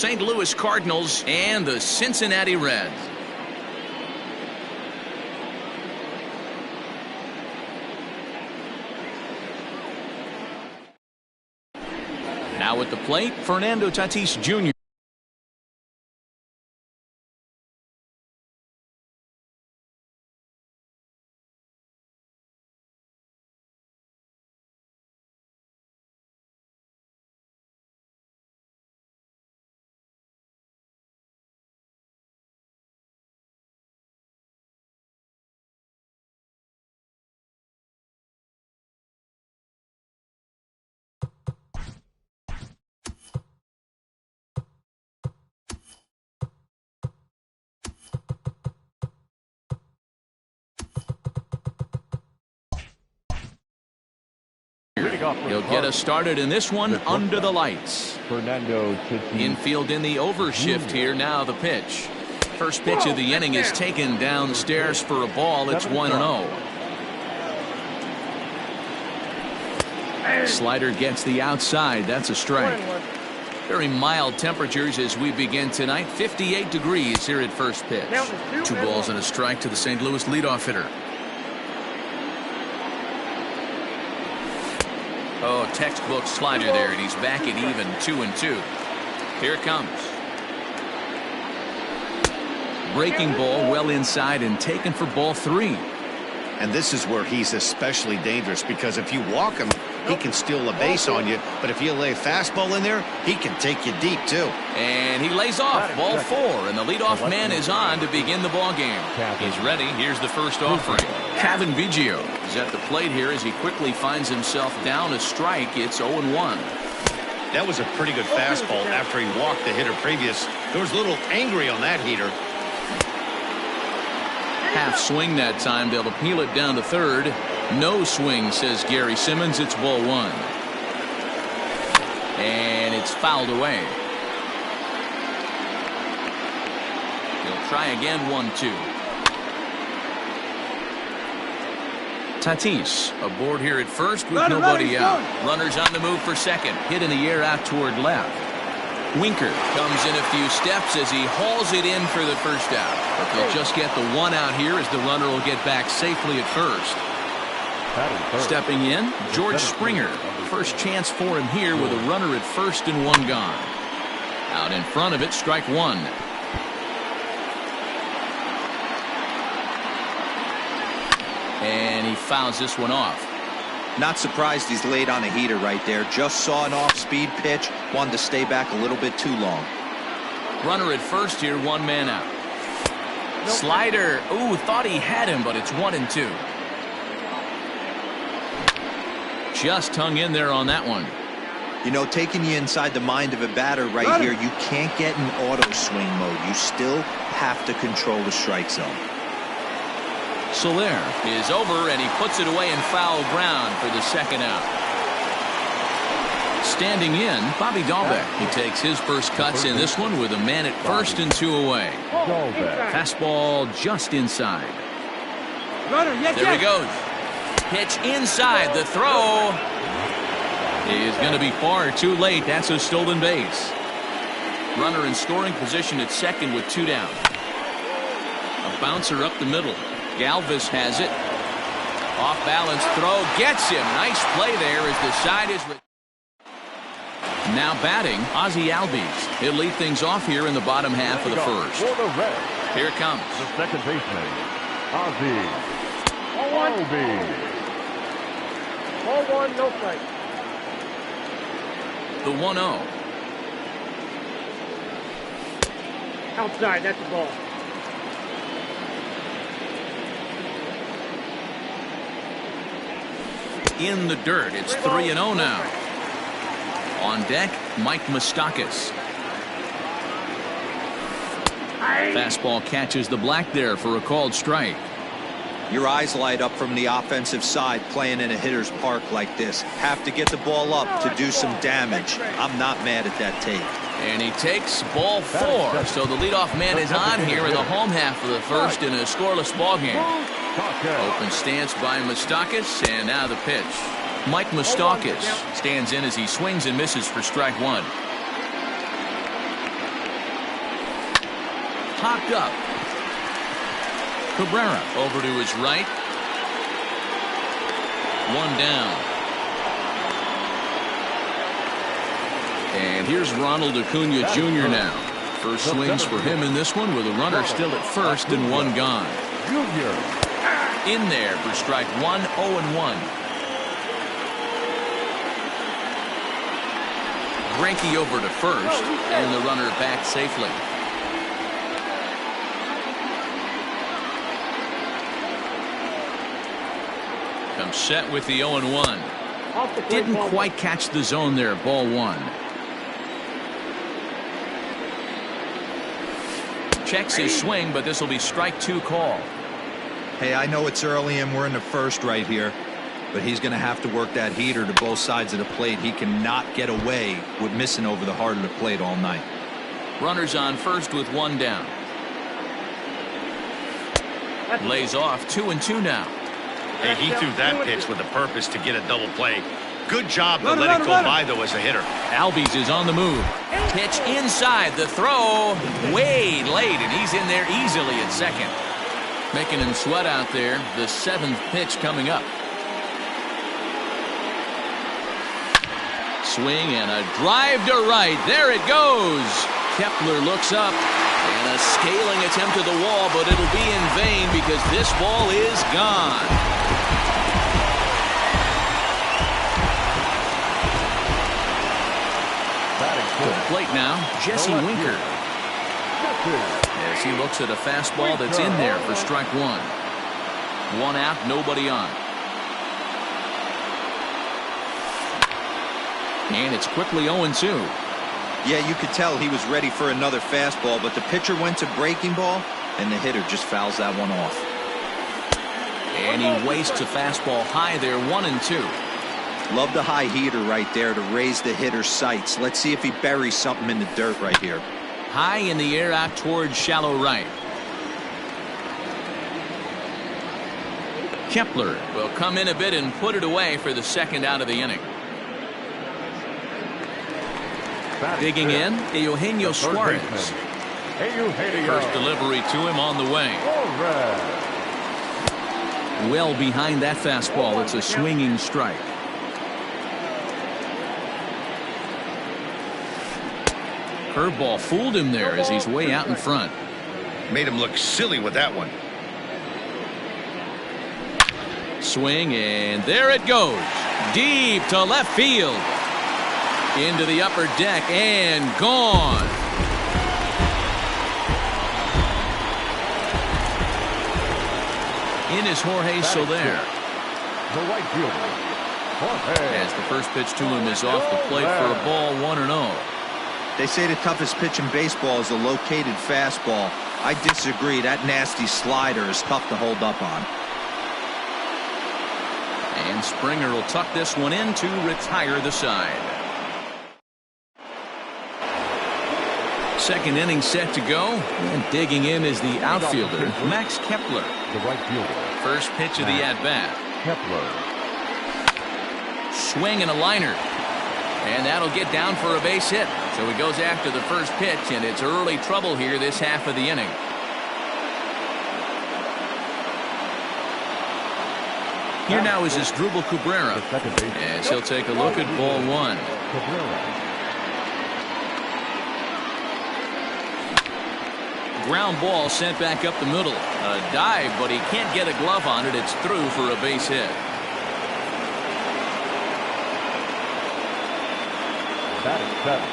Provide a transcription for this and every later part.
St. Louis Cardinals and the Cincinnati Reds. Now at the plate, Fernando Tatis Jr. He'll get us started in this one under the lights. Fernando Infield in the overshift here. Now the pitch. First pitch of the inning is taken downstairs for a ball. It's 1-0. Slider gets the outside. That's a strike. Very mild temperatures as we begin tonight. 58 degrees here at first pitch. 2 balls and a strike to the St. Louis leadoff hitter. Oh, textbook slider there, and he's back at even 2-2. Here it comes. Breaking ball well inside and taken for ball 3. And this is where he's especially dangerous, because if you walk him, he can steal a base on you. But if you lay a fastball in there, he can take you deep, too. And he lays off ball 4, and the leadoff man is on to begin the ball game. He's ready. Here's the first offering. Kevin Biggio is at the plate here as he quickly finds himself down a strike. It's 0-1. That was a pretty good fastball after he walked the hitter previous. There was a little angry on that heater. Half swing that time. They'll appeal it down to third. No swing, says Gary Simmons. It's ball 1. And it's fouled away. He'll try again. 1-2. Tatis aboard here at first with nobody out. Runners on the move for second. Hit in the air out toward left. Winker comes in a few steps as he hauls it in for the first out. But they'll just get the 1 out here as the runner will get back safely at first. Stepping in, George Springer. First chance for him here with a runner at first and 1 gone. Out in front of it, strike 1. And he fouls this one off. Not surprised he's laid on a heater right there. Just saw an off-speed pitch. Wanted to stay back a little bit too long. Runner at first here, 1 man out. Slider. Ooh, thought he had him, but it's 1-2. Just hung in there on that one. You know, taking you inside the mind of a batter right here, you can't get in auto swing mode. You still have to control the strike zone. Soler is over, and he puts it away in foul ground for the second out. Standing in, Bobby Dahlbeck. He takes his first cuts in this one with a man at first and 2 away. Fastball just inside. There he goes. Pitch inside. The throw is going to be far too late. That's a stolen base. Runner in scoring position at second with 2 down. A bouncer up the middle. Galvis has it. Off balance throw. Gets him. Nice play there as the side is. Now batting, Ozzie Albies. He'll lead things off here in the bottom half of the first. Here it comes. The second baseman, Ozzie Albies. 0-1, no strike. The 1-0. Outside, that's the ball. In the dirt. It's 3-0 now. On deck, Mike Moustakas. Fastball catches the black there for a called strike. Your eyes light up from the offensive side playing in a hitter's park like this. Have to get the ball up to do some damage. I'm not mad at that take. And he takes ball 4. So the leadoff man is on here in the home half of the first in a scoreless ball game. Open stance by Moustakas, and now the pitch. Mike Moustakas stands in as he swings and misses for strike 1. popped up. Cabrera over to his right. One down. And here's Ronald Acuna Jr. now. First swings for him in this one with a runner still at first and one gone. In there for strike one, 0-1. Greinke over to first, and the runner back safely. Comes set with the 0-1. Didn't quite catch the zone there. Ball one. Checks his swing, but this will be strike two call. Hey, I know it's early and we're in the first right here, but he's going to have to work that heater to both sides of the plate. He cannot get away with missing over the heart of the plate all night. Runners on first with one down. Lays off 2-2 now. Hey, he threw that pitch with a purpose to get a double play. Good job to let it go by, though, as a hitter. Albies is on the move. Pitch inside. The throw way late, and he's in there easily at second. Making him sweat out there. The seventh pitch coming up. Swing and a drive to right. There it goes. Kepler looks up, and a scaling attempt to the wall, but it'll be in vain because this ball is gone. To the plate now, Jesse Winker. As he looks at a fastball that's in there for strike one. One out, nobody on. And it's quickly 0-2. Yeah, you could tell he was ready for another fastball, but the pitcher went to breaking ball, and the hitter just fouls that one off. And he wastes a fastball high there, 1-2. Love the high heater right there to raise the hitter's sights. Let's see if he buries something in the dirt right here. High in the air out towards shallow right. Kepler will come in a bit and put it away for the second out of the inning. Digging in, Eugenio Suarez. First delivery to him on the way. Well behind that fastball. It's a swinging strike. Curveball fooled him there as he's way out in front. Made him look silly with that one. Swing, and there it goes. Deep to left field. Into the upper deck and gone. In is Jorge Soler. The right fielder, As the first pitch to him is off the plate for a ball, 1-0. They say the toughest pitch in baseball is a located fastball. I disagree. That nasty slider is tough to hold up on. And Springer will tuck this one in to retire the side. Second inning set to go. And digging in is the outfielder, Max Kepler. the right fielder. First pitch of the at-bat. Kepler. Swing and a liner. And that'll get down for a base hit. So he goes after the first pitch, and it's early trouble here this half of the inning. Here now is Asdrubal Cabrera, as he'll take a look at ball one. Ground ball sent back up the middle. A dive, but he can't get a glove on it. It's through for a base hit. That is seven.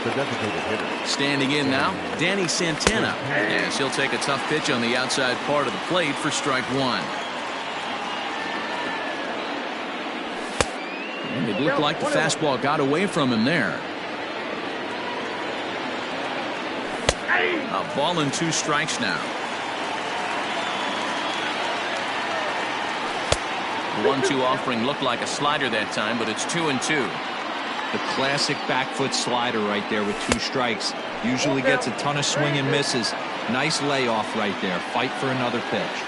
The designated hitter. Standing in now, Danny Santana, as he'll take a tough pitch on the outside part of the plate for strike one. And it looked like the fastball got away from him there. A ball and two strikes now. 1-2 offering looked like a slider that time, but it's 2-2. The classic back foot slider right there with two strikes. Usually gets a ton of swing and misses. Nice layoff right there. Fight for another pitch.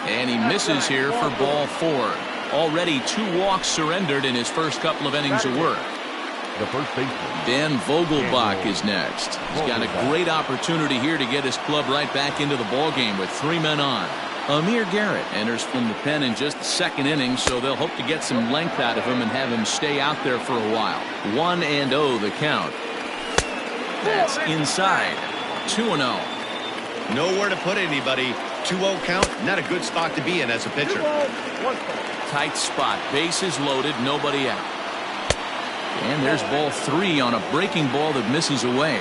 And he misses here for ball four. Already 2 walks surrendered in his first couple of innings of work. The first baseman. Ben Vogelbach is next. He's got a great opportunity here to get his club right back into the ballgame with 3 men on. Amir Garrett enters from the pen in just the second inning, so they'll hope to get some length out of him and have him stay out there for a while. 1-0 the count. That's inside. 2-0. Nowhere to put anybody. 2-0 count, not a good spot to be in as a pitcher. Tight spot, bases loaded, nobody out. And there's ball 3 on a breaking ball that misses away.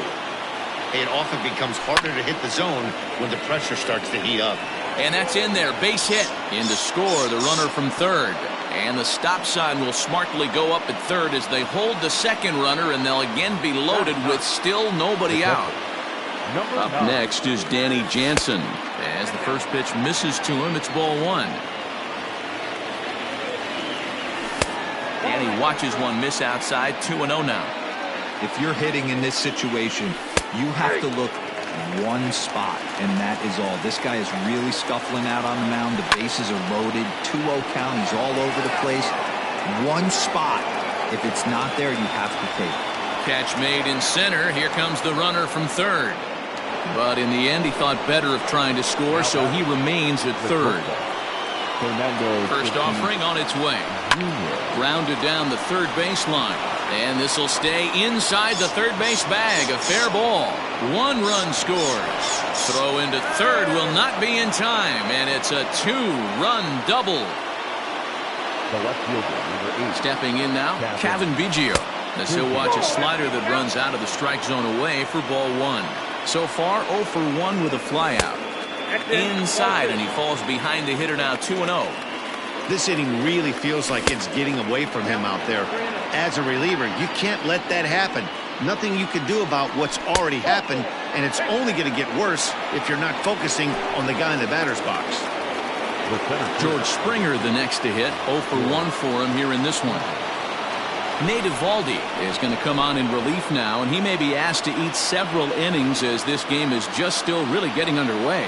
It often becomes harder to hit the zone when the pressure starts to heat up. And that's in there, base hit. In to score, the runner from third. And the stop sign will smartly go up at third as they hold the second runner, and they'll again be loaded with still nobody out. Up next is Danny Jansen. As the first pitch misses to him, it's ball 1. And he watches one miss outside. 2-0 now. If you're hitting in this situation, you have to look one spot, and that is all. This guy is really scuffling out on the mound. The bases are loaded. 2-0 count. He's all over the place. One spot. If it's not there, you have to take it. Catch made in center. Here comes the runner from third. But in the end, he thought better of trying to score, so he remains at third. First offering on its way. Grounded down the third baseline. And this will stay inside the third base bag. A fair ball. 1 run scores. Throw into third will not be in time, and it's a 2-run double. Stepping in now, Kevin Biggio, as he'll watch a slider that runs out of the strike zone away for ball 1. So far, 0 for 1 with a flyout. Inside, and he falls behind the hitter now. 2-0. This inning really feels like it's getting away from him out there. As a reliever, you can't let that happen. Nothing you can do about what's already happened, and it's only going to get worse if you're not focusing on the guy in the batter's box. George Springer the next to hit. 0 for 1 for him here in this one. Nate Eovaldi is going to come on in relief now, and he may be asked to eat several innings as this game is just still really getting underway.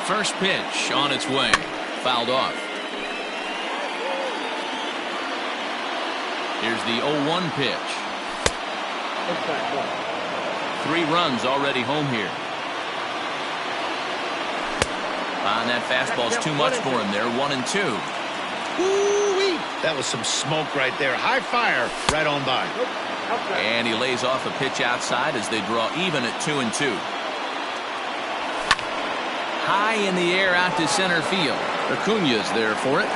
First pitch on its way. Fouled off. Here's the 0-1 pitch. 3 runs already home here. And that fastball's too much for him there. 1-2. Woo-wee. That was some smoke right there. High fire right on by. And he lays off a pitch outside as they draw even at 2-2. High in the air out to center field. Acuña's there for it.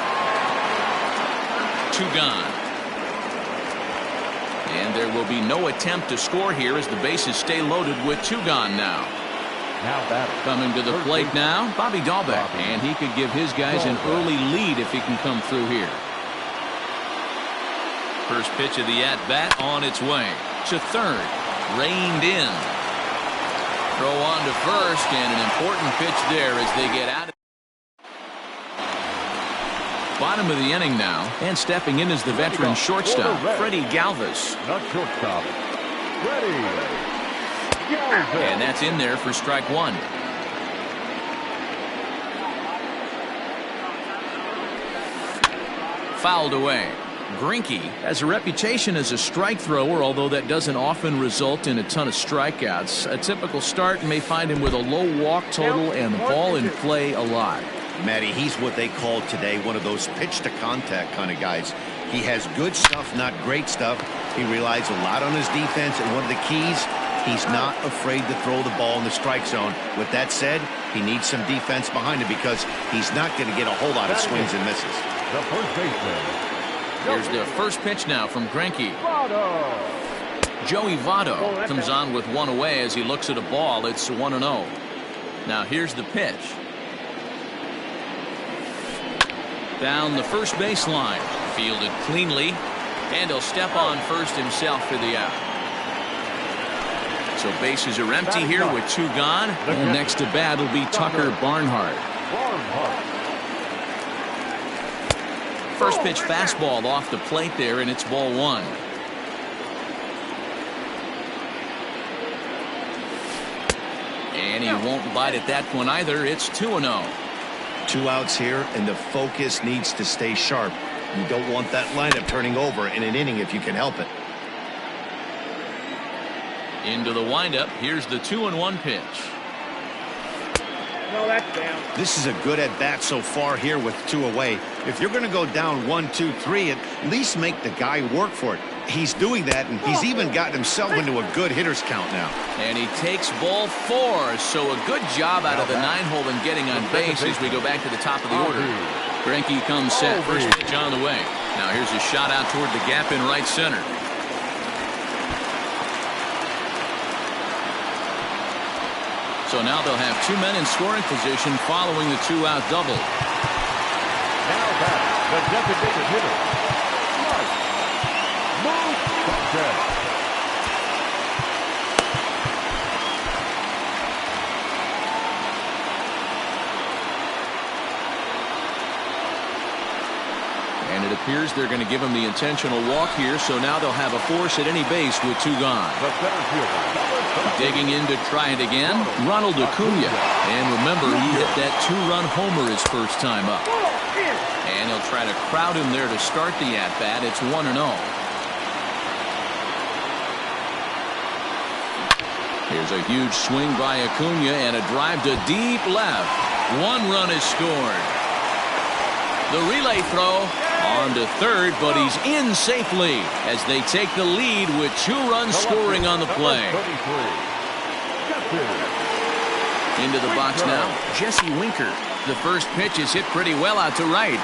2 gone. And there will be no attempt to score here as the bases stay loaded with 2 gone now. Coming to the plate now, Bobby Dahlbeck, and he could give his guys an early lead if he can come through here. First pitch of the at-bat on its way. To third, reined in. Throw on to first, and an important pitch there as they get out of bottom of the inning now, and stepping in is the veteran shortstop, Freddie Galvis. And that's in there for strike 1. Fouled away. Greinke has a reputation as a strike thrower, although that doesn't often result in a ton of strikeouts. A typical start may find him with a low walk total and the ball in play a lot. Matty, he's what they call today one of those pitch to contact kind of guys. He has good stuff, not great stuff. He relies a lot on his defense, and one of the keys, he's not afraid to throw the ball in the strike zone. With that said, he needs some defense behind him because he's not going to get a whole lot of swings and misses. The first baseman. Here's the first pitch now from Greinke. Joey Votto comes on with 1 away as he looks at a ball. It's 1-0. Now here's the pitch. Down the first baseline. Fielded cleanly. And he'll step on first himself for the out. So bases are empty here with 2 gone. And next to bat will be Tucker Barnhart. First pitch fastball off the plate there, and it's ball 1. And he won't bite at that one either. It's 2-0. 2 outs here, and the focus needs to stay sharp. You don't want that lineup turning over in an inning if you can help it. Into the windup. Here's the 2-1 pitch. No, that's down. This is a good at-bat so far here with 2 away. If you're going to go down 1, 2, 3, at least make the guy work for it. He's doing that, and he's even gotten himself into a good hitter's count now. And he takes ball 4, so a good job out of the 9-hole in getting on base as we go back to the top of the order. Greinke comes set, first pitch on the way. Now here's a shot out toward the gap in right center. So now they'll have 2 men in scoring position following the 2-out double. Now back, the designated hitter. Move contest. And it appears they're going to give him the intentional walk here, so now they'll have a force at any base with 2 gone. The center fielder. Digging in to try it again, Ronald Acuna. And remember, he hit that 2-run homer his first time up. And he'll try to crowd him there to start the at-bat. It's 1-0. Here's a huge swing by Acuna and a drive to deep left. 1 run is scored. The relay throw on to third, but he's in safely as they take the lead with 2 runs scoring on the play. Into the box now, Jesse Winker. The first pitch is hit pretty well out to right.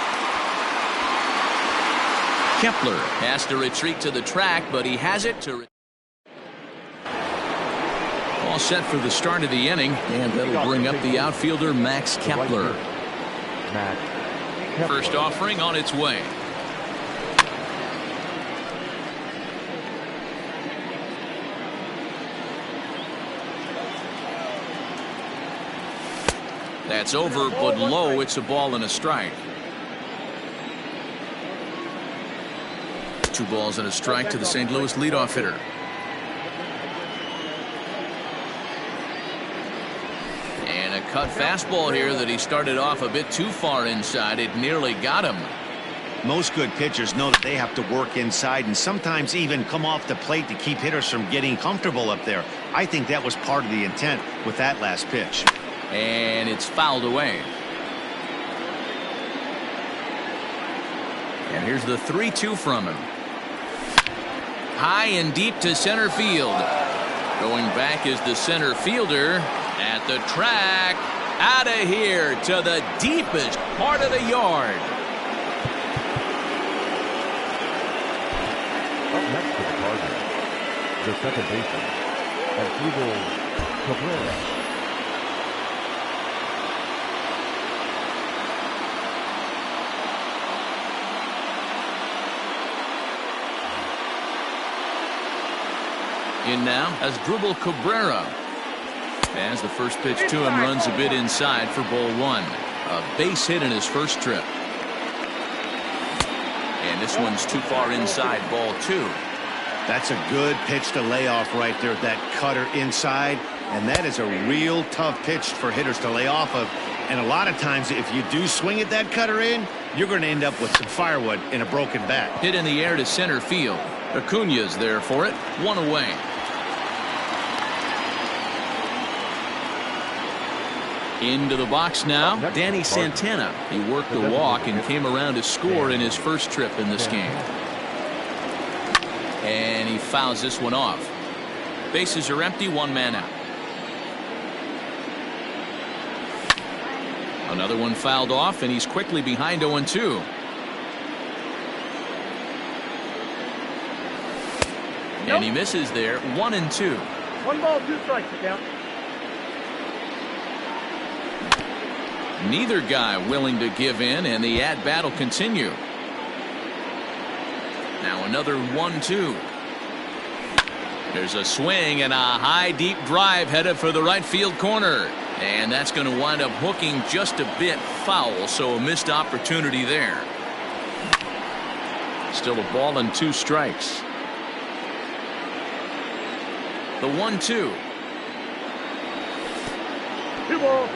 Kepler has to retreat to the track, but he has it to. All set for the start of the inning, and that'll bring up the outfielder Max Kepler. First offering on its way. That's over, but low. It's a ball and a strike. 2 balls and a strike to the St. Louis leadoff hitter. And a cut fastball here that he started off a bit too far inside. It nearly got him. Most good pitchers know that they have to work inside and sometimes even come off the plate to keep hitters from getting comfortable up there. I think that was part of the intent with that last pitch. And it's fouled away. And here's the 3-2 from him. High and deep to center field. Going back is the center fielder at the track. Out of here to the deepest part of the yard. Up next to the Cardinals, the second baseman, Vida Cabrera. In now as Dribble Cabrera. As the first pitch to him runs a bit inside for ball 1. A base hit in his first trip. And this one's too far inside, ball 2. That's a good pitch to lay off right there, that cutter inside. And that is a real tough pitch for hitters to lay off of. And a lot of times, if you do swing at that cutter in, you're going to end up with some firewood in a broken bat. Hit in the air to center field. Acuna's there for it. 1 away. Into the box now, Danny Santana. He worked the walk and came around to score in his first trip in this game. And he fouls this one off. Bases are empty, 1 man out. Another one fouled off, and he's quickly behind 0-2. And he misses there, 1-2. 1 ball, 2 strikes, count. Neither guy willing to give in, and the at-bat will continue. Now another 1-2. There's a swing and a high deep drive headed for the right field corner. And that's going to wind up hooking just a bit foul, so a missed opportunity there. Still a ball and 2 strikes. The 1-2. 2 balls.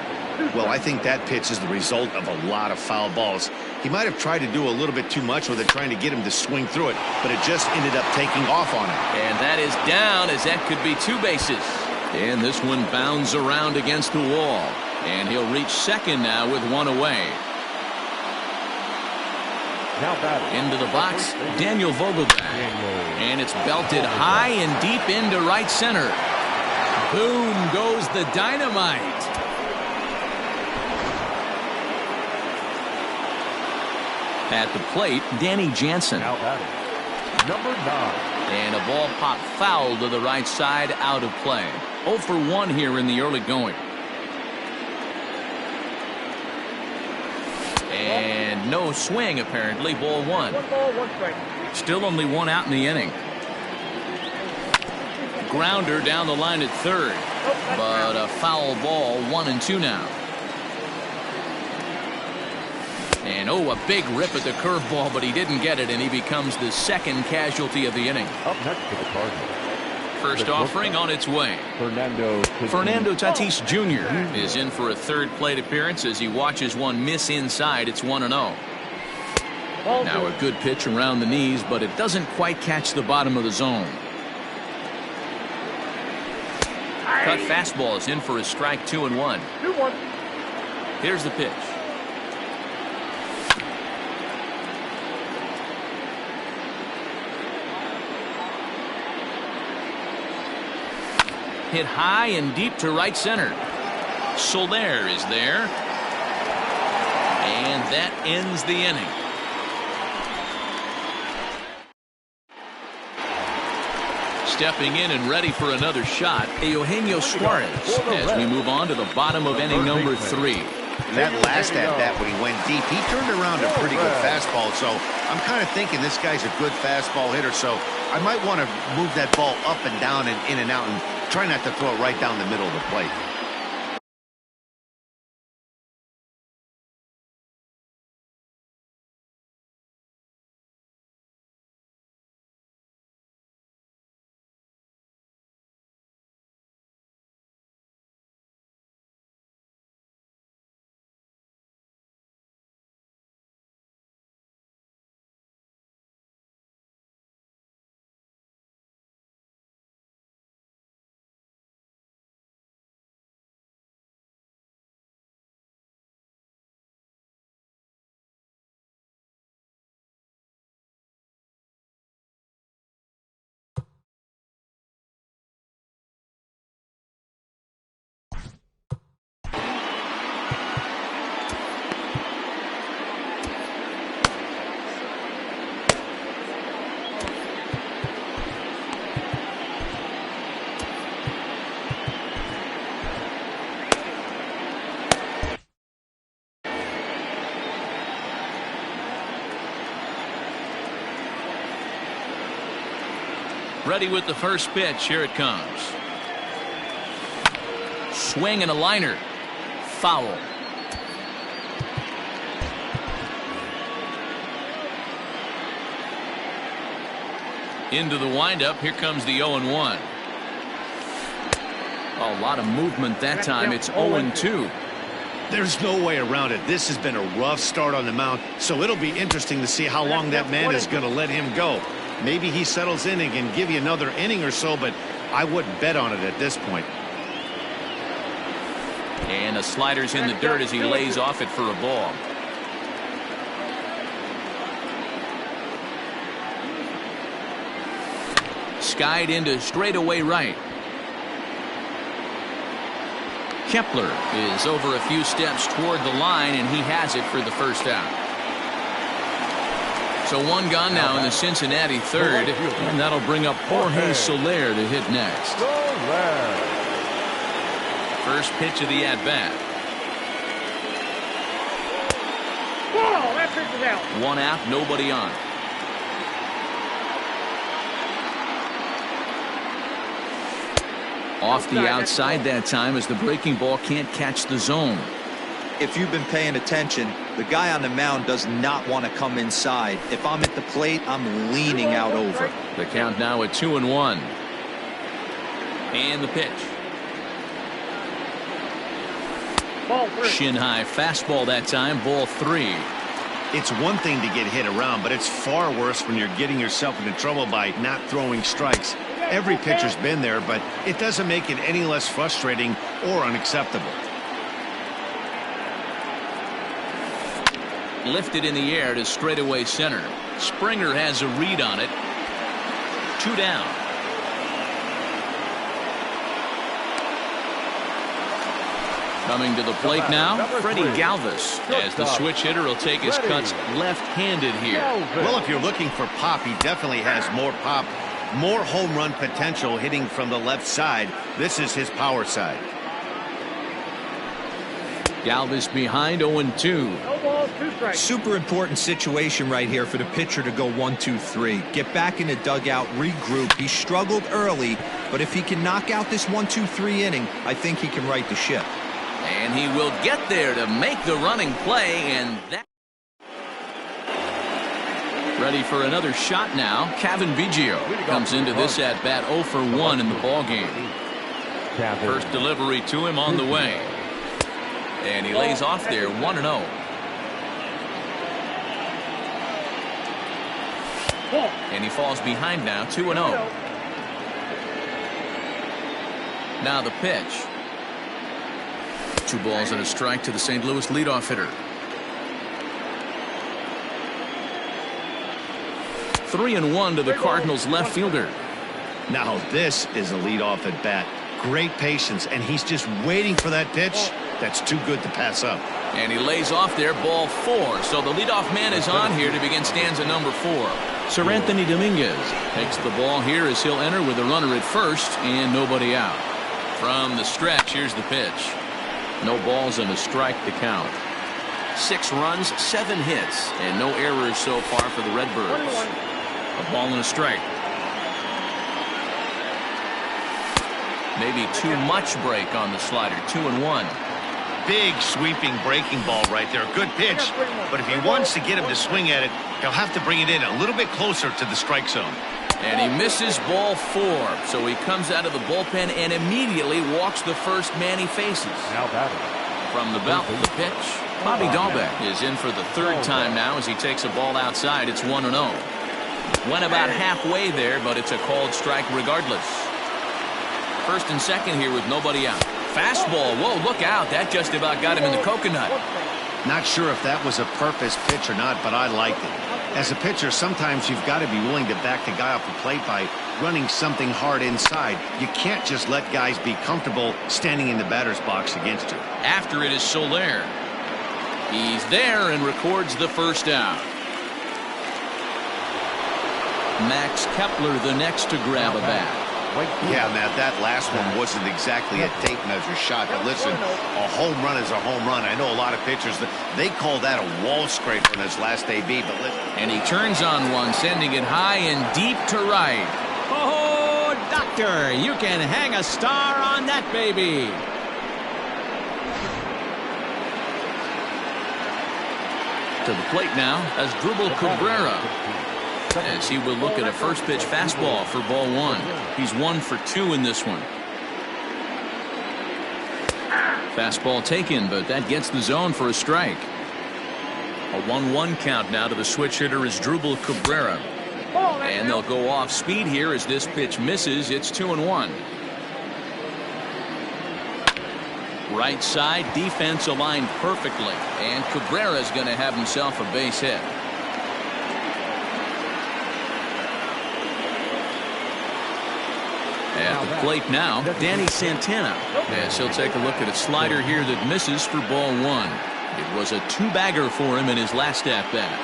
Well, I think that pitch is the result of a lot of foul balls. He might have tried to do a little bit too much with it, trying to get him to swing through it, but it just ended up taking off on him. And that is down, as that could be 2 bases. And this one bounds around against the wall. And he'll reach second now with 1 away. Now batting. Into the box, Daniel Vogelbach. And it's belted high and deep into right center. Boom goes the dynamite. At the plate, Danny Jansen. Now batting. Number 9. And a ball popped foul to the right side, out of play. 0 for 1 here in the early going. And no swing, apparently. Ball 1. 1 ball, 1 strike. Still only 1 out in the inning. Grounder down the line at third. But a foul ball, 1-2 now. And a big rip at the curveball, but he didn't get it, and he becomes the second casualty of the inning. Up next for the Cardinals. First offering on its way. Fernando Tatis Jr. is in for a third plate appearance as he watches one miss inside. It's 1-0. Now a good pitch around the knees, but it doesn't quite catch the bottom of the zone. Cut fastball is in for a strike, 2-1. 2-1. Here's the pitch. Hit high and deep to right center. Soler is there. And that ends the inning. Stepping in and ready for another shot, Eugenio Suarez, as we move on to the bottom of inning number 3. That last at-bat when he went deep, he turned around a pretty good fastball. So I'm kind of thinking this guy's a good fastball hitter. So I might want to move that ball up and down and in and out and try not to throw it right down the middle of the plate. Ready with the first pitch. Here it comes. Swing and a liner. Foul. Into the windup. Here comes the 0-1. A lot of movement that time. It's 0-2. There's no way around it. This has been a rough start on the mound, so it'll be interesting to see how long that man is going to let him go. Maybe he settles in and can give you another inning or so, but I wouldn't bet on it at this point. And the slider's in the dirt as he lays off it for a ball. Skied into straightaway right. Kepler is over a few steps toward the line, and he has it for the first out. So one gone now in the Cincinnati third, and that'll bring up Jorge Soler to hit next. First pitch of the at-bat. Whoa, that pitch is out. 1 out, nobody on. Off the outside that time as the breaking ball can't catch the zone. If you've been paying attention, the guy on the mound does not want to come inside. If I'm at the plate, I'm leaning out over. The count now at 2-1. And the pitch. Ball 3. Shin high fastball that time, ball 3. It's one thing to get hit around, but it's far worse when you're getting yourself into trouble by not throwing strikes. Every pitcher's been there, but it doesn't make it any less frustrating or unacceptable. Lifted in the air to straightaway center. Springer has a read on it. 2 down. Coming to the plate now, Freddie Galvis, as the switch hitter will take his cuts left-handed here. Well, if you're looking for pop, he definitely has more pop, more home run potential hitting from the left side. This is his power side. Galvis behind 0-2. No balls, 2 strikes. Super important situation right here for the pitcher to go 1-2-3. Get back in the dugout, regroup. He struggled early, but if he can knock out this 1-2-3 inning, I think he can right the ship. And he will get there to make the running play, and that. Ready for another shot now. Kevin Biggio comes into this at bat 0 for 1 in the ball game. First delivery to him on the way. And he lays off there 1-0. And he falls behind now 2-0. Now the pitch. 2 balls and a strike to the St. Louis leadoff hitter. 3-1 to the Cardinals left fielder. Now this is a leadoff at bat. Great patience, and he's just waiting for that pitch. That's too good to pass up. And he lays off there, ball 4. So the leadoff man is on here to begin stanza number 4. Sir Anthony Dominguez takes the ball here as he'll enter with a runner at first and nobody out. From the stretch, here's the pitch. No balls and a strike to count. 6 runs, 7 hits, and no errors so far for the Redbirds. A ball and a strike. Maybe too much break on the slider. 2-1. Big sweeping breaking ball right there. Good pitch. But if he wants to get him to swing at it, he'll have to bring it in a little bit closer to the strike zone. And he misses ball 4. So he comes out of the bullpen and immediately walks the first man he faces. Now batting. From the belt, the pitch. Bobby Dahlbeck is in for the 3rd time now as he takes a ball outside. It's 1-0. Went about halfway there, but it's a called strike regardless. First and second here with nobody out. Fastball. Whoa, look out. That just about got him in the coconut. Not sure if that was a purpose pitch or not, but I liked it. As a pitcher, sometimes you've got to be willing to back the guy off the plate by running something hard inside. You can't just let guys be comfortable standing in the batter's box against you. After it is Soler. He's there and records the first out. Max Kepler the next to grab a bat. Yeah, Matt, that last one wasn't exactly a tape measure shot, but listen, a home run is a home run. I know a lot of pitchers, they call that a wall scraper in his last AB, but listen. And he turns on one, sending it high and deep to right. Oh, doctor, you can hang a star on that baby. To the plate now as Asdrubal Cabrera, as he will look at a first pitch fastball for ball 1. He's 1 for 2 in this one. Fastball taken, but that gets the zone for a strike. A 1-1 count now to the switch hitter Asdrubal Cabrera. And they'll go off speed here as this pitch misses. It's 2-1. Right side defense aligned perfectly, and Cabrera is going to have himself a base hit. At the plate now, Danny Santana, as he'll take a look at a slider here that misses for ball 1. It was a 2-bagger for him in his last at bat.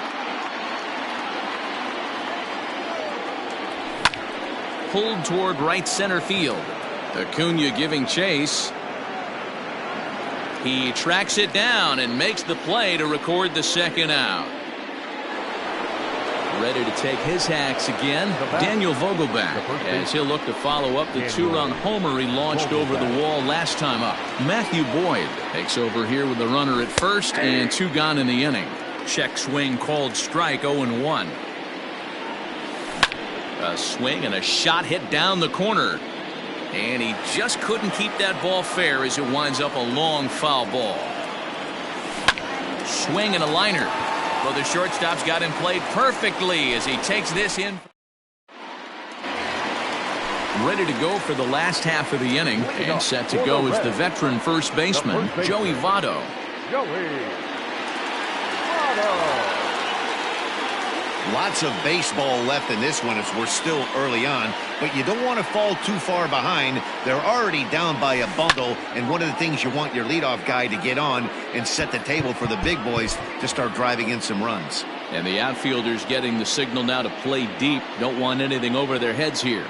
Pulled toward right center field. Acuna giving chase. He tracks it down and makes the play to record the second out. Ready to take his hacks again, Daniel Vogelbach, as he'll look to follow up the 2-run homer he launched over the wall last time up. Matthew Boyd takes over here with the runner at first and 2 gone in the inning. Check swing called strike, 0-1. A swing and a shot hit down the corner. And he just couldn't keep that ball fair as it winds up a long foul ball. Swing and a liner. Well, the shortstop's got him played perfectly as he takes this in. Ready to go for the last half of the inning, and set to go is the veteran first baseman, Joey Votto. Lots of baseball left in this one as we're still early on, but you don't want to fall too far behind. They're already down by a bundle, and one of the things you want your leadoff guy to get on and set the table for the big boys to start driving in some runs. And the outfielders getting the signal now to play deep. Don't want anything over their heads here.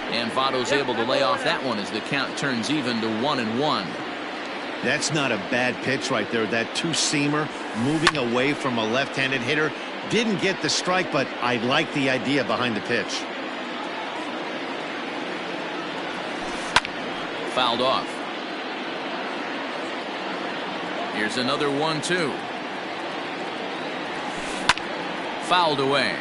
And Votto's able to lay off that one as the count turns even to 1-1. That's not a bad pitch right there. That two-seamer moving away from a left-handed hitter. Didn't get the strike, but I like the idea behind the pitch. Fouled off. Here's another 1-2. Fouled away.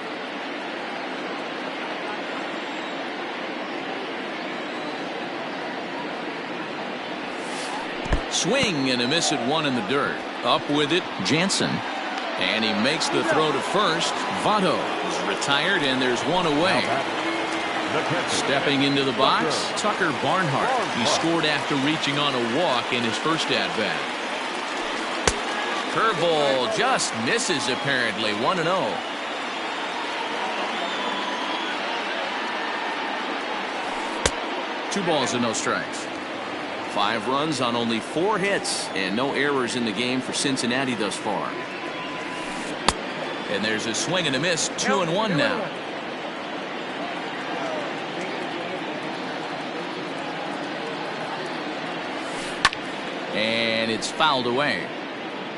Swing and a miss at one in the dirt. Up with it, Jansen. And he makes the throw to first. Votto is retired, and there's one away. Stepping into the box, Tucker Barnhart. He scored after reaching on a walk in his first at-bat. Curveball just misses apparently. 1-0. Two balls and no strikes. 5 runs on only 4 hits and no errors in the game for Cincinnati thus far. And there's a swing and a miss. 2-1 now. And it's fouled away.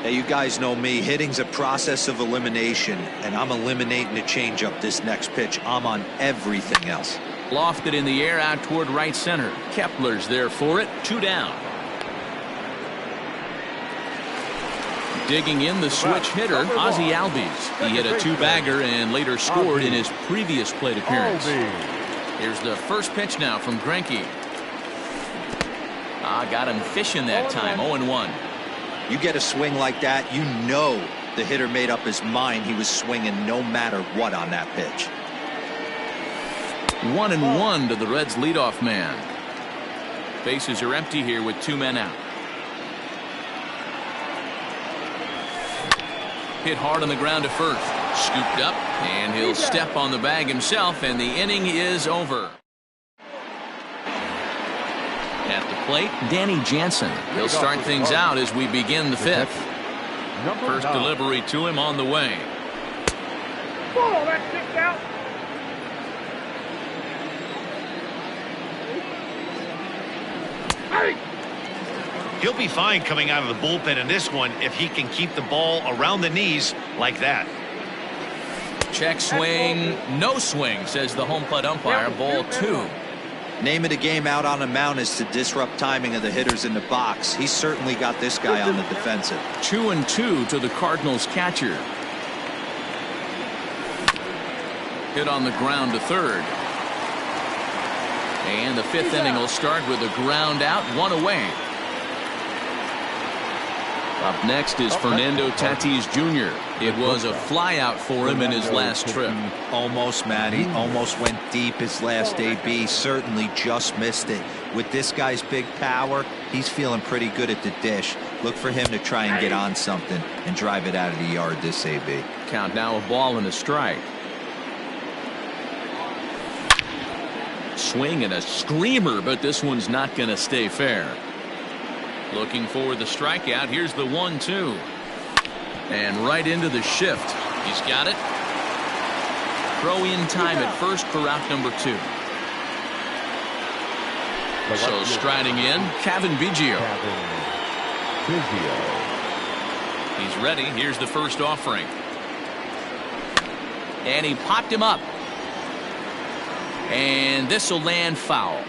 Hey, you guys know me. Hitting's a process of elimination, and I'm eliminating the changeup this next pitch. I'm on everything else. Lofted in the air out toward right center. Kepler's there for it. 2 down. Digging in the switch hitter, Ozzie Albies. He hit a 2-bagger and later scored in his previous plate appearance. Here's the first pitch now from Greinke. Got him fishing that time. 0-1. You get a swing like that, you know the hitter made up his mind he was swinging no matter what on that pitch. 1-1 to the Reds leadoff man. Bases are empty here with 2 men out. Hit hard on the ground to first. Scooped up, and he'll step on the bag himself, and the inning is over. At the plate, Danny Jansen. He'll start things out as we begin the 5th. First delivery to him on the way. Ball, that's 6 out. He'll be fine coming out of the bullpen in this one if he can keep the ball around the knees like that. Check swing, no swing, says the home plate umpire. Ball 2. Name of the game out on the mound is to disrupt timing of the hitters in the box. He's certainly got this guy on the defensive. 2-2 to the Cardinals catcher. Hit on the ground to third. And the 5th inning will start with a ground out, 1 away. Up next is Fernando Tatis Jr. It was a flyout for him in his last trip. Almost, Matty. Almost went deep his last AB. Certainly just missed it. With this guy's big power, he's feeling pretty good at the dish. Look for him to try and get on something and drive it out of the yard this AB. Count now, a ball and a strike. Swing and a screamer, but this one's not going to stay fair. Looking for the strikeout. Here's the 1-2. And right into the shift. He's got it. Throw in time at first for out number 2. So striding in, Kevin Biggio. He's ready. Here's the first offering. And he popped him up. And this will land foul.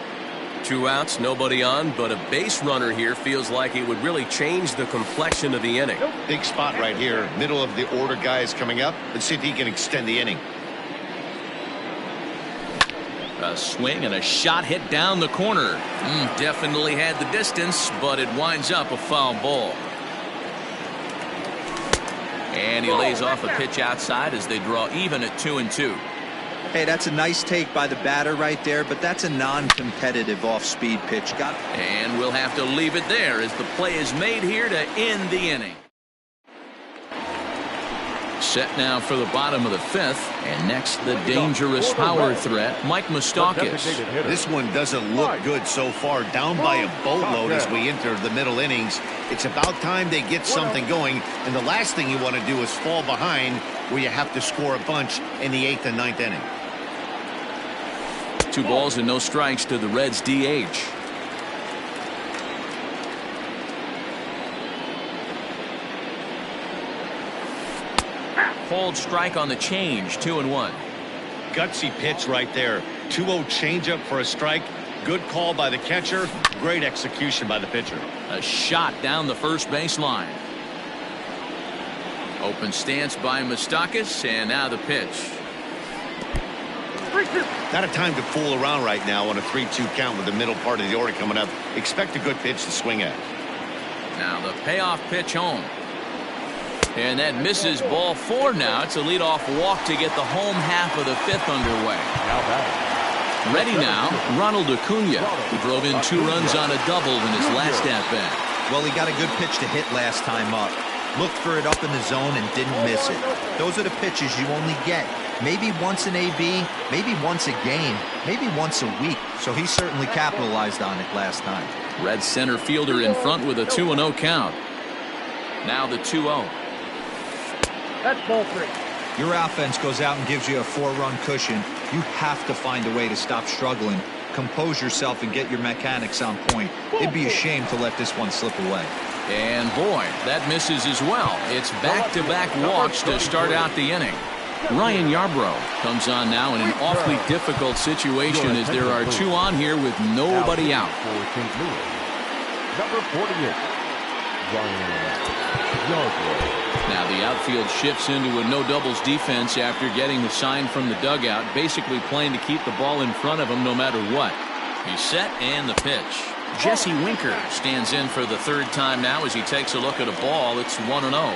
2 outs, nobody on, but a base runner here feels like it would really change the complexion of the inning. Big spot right here. Middle of the order guys coming up. Let's see if he can extend the inning. A swing and a shot hit down the corner. Definitely had the distance, but it winds up a foul ball. And he lays off a pitch outside as they draw even at 2-2. Hey, that's a nice take by the batter right there, but that's a non-competitive off-speed pitch. And we'll have to leave it there as the play is made here to end the inning. Set now for the bottom of the 5th, and next the dangerous power threat, Mike Moustakas. This one doesn't look good so far, down by a boatload as we enter the middle innings. It's about time they get something going, and the last thing you want to do is fall behind where you have to score a bunch in the 8th and 9th inning. 2 balls and no strikes to the Reds DH. Hold strike on the change, 2-1. Gutsy pitch right there. 2-0 changeup for a strike. Good call by the catcher. Great execution by the pitcher. A shot down the first baseline. Open stance by Moustakas, and now the pitch. Not a time to fool around right now on a 3-2 count with the middle part of the order coming up. Expect a good pitch to swing at. Now the payoff pitch home. And that misses, ball 4 now. It's a leadoff walk to get the home half of the 5th underway. Ready now, Ronald Acuna, who drove in 2 runs on a double in his last at-bat. Well, he got a good pitch to hit last time up. Looked for it up in the zone and didn't miss it. Those are the pitches you only get. Maybe once an AB, maybe once a game, maybe once a week. So he certainly capitalized on it last time. Red center fielder in front with a 2-0 count. Now the 2-0. That's ball 3. Your offense goes out and gives you a 4-run cushion. You have to find a way to stop struggling, compose yourself, and get your mechanics on point. It'd be a shame to let this one slip away. And boy, that misses as well. It's back-to-back walks to start out the inning. Ryan Yarbrough comes on now in an awfully difficult situation as there are 2 on here with nobody out. Number 48, Ryan Yarbrough. Now the outfield shifts into a no-doubles defense after getting the sign from the dugout, basically playing to keep the ball in front of him no matter what. He's set, and the pitch. Jesse Winker stands in for the 3rd time now as he takes a look at a ball. It's 1-0.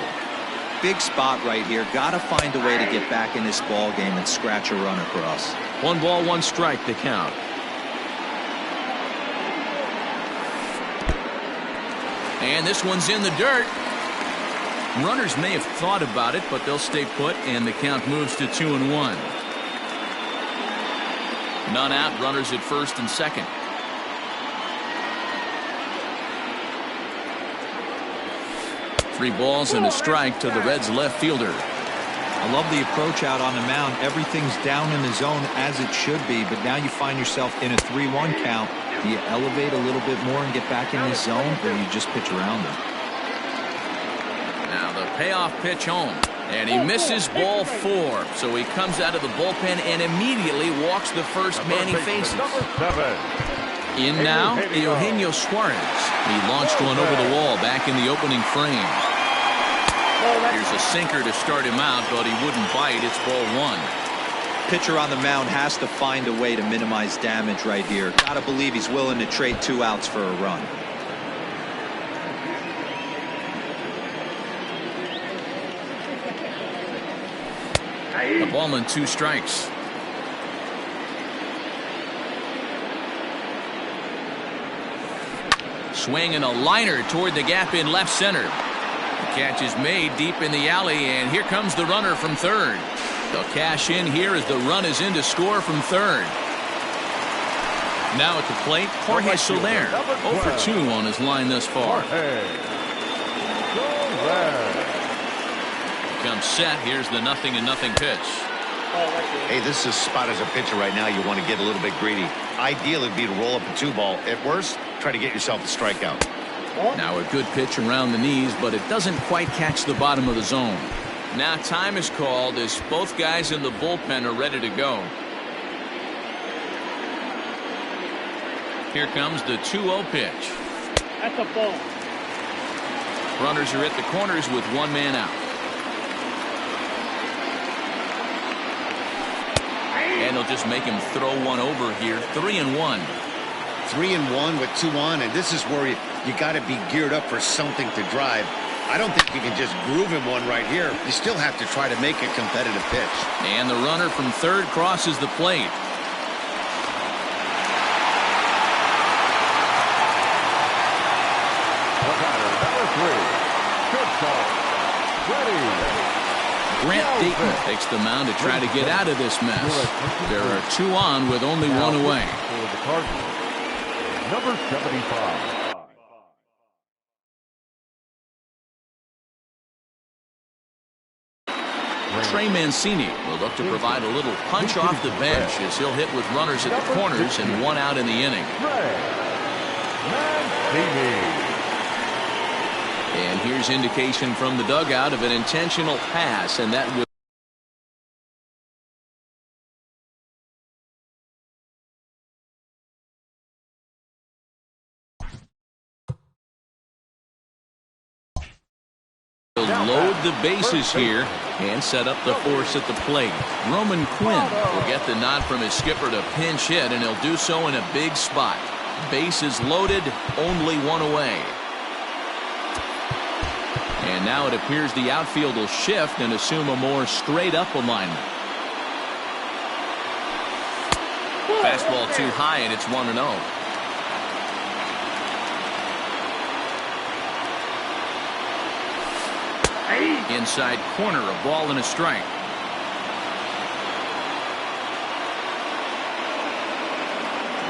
Big spot right here. Got to find a way to get back in this ball game and scratch a run across. 1 ball, 1 strike to count. And this one's in the dirt. Runners may have thought about it, but they'll stay put, and the count moves to 2-1. None out, runners at 1st and 2nd. Three balls and a strike to the Reds left fielder. I love the approach out on the mound. Everything's down in the zone as it should be, but now you find yourself in a 3-1 count. Do you elevate a little bit more and get back in this zone, or you just pitch around them? Now the payoff pitch home, and he misses, ball 4. So he comes out of the bullpen and immediately walks the first man he faces. In now, Eugenio Suarez. He launched one over the wall back in the opening frame. Here's a sinker to start him out, but he wouldn't bite. It's ball 1. Pitcher on the mound has to find a way to minimize damage right here. Gotta believe he's willing to trade 2 outs for a run. A ball and 2 strikes. Swing and a liner toward the gap in left center. The catch is made deep in the alley, and here comes the runner from 3rd. They'll cash in here as the run is in to score from 3rd. Now at the plate, Jorge Soler, 0 for 2 on his line thus far. Comes set. Here's the 0-0 pitch. Hey, this is a spot as a pitcher right now. You want to get a little bit greedy. Ideal would be to roll up a 2-ball. At worst, try to get yourself a strikeout. Now a good pitch around the knees, but it doesn't quite catch the bottom of the zone. Now time is called as both guys in the bullpen are ready to go. Here comes the 2-0 pitch. That's a ball. Runners are at the corners with 1 man out. And they'll just make him throw one over here. 3-1. 3-1 with 2 on, and this is where you got to be geared up for something to drive. I don't think you can just groove him one right here. You still have to try to make a competitive pitch. And the runner from third crosses the plate. The batter, number 3, shortstop, ready. Grant Dayton takes the mound to try to get out of this mess. There are 2 on with only 1 away. For the Cardinals, number 75. Trey Mancini will look to provide a little punch off the bench as he'll hit with runners at the corners and 1 out in the inning. And here's indication from the dugout of an intentional pass, and that will load the bases here and set up the force at the plate. Roman Quinn will get the nod from his skipper to pinch hit, and he'll do so in a big spot. Bases loaded, only 1 away. And now it appears the outfield will shift and assume a more straight-up alignment. Fastball too high, and it's 1-0. Inside corner, a ball and a strike.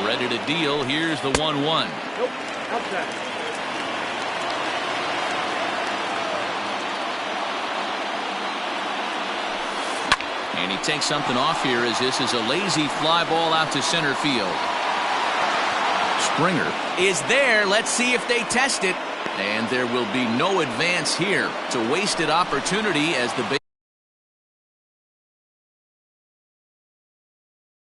Ready to deal. Here's the 1-1. Nope. Outside. And he takes something off here as this is a lazy fly ball out to center field. Springer Is there. Let's see if they test it. And there will be no advance here. It's a wasted opportunity as the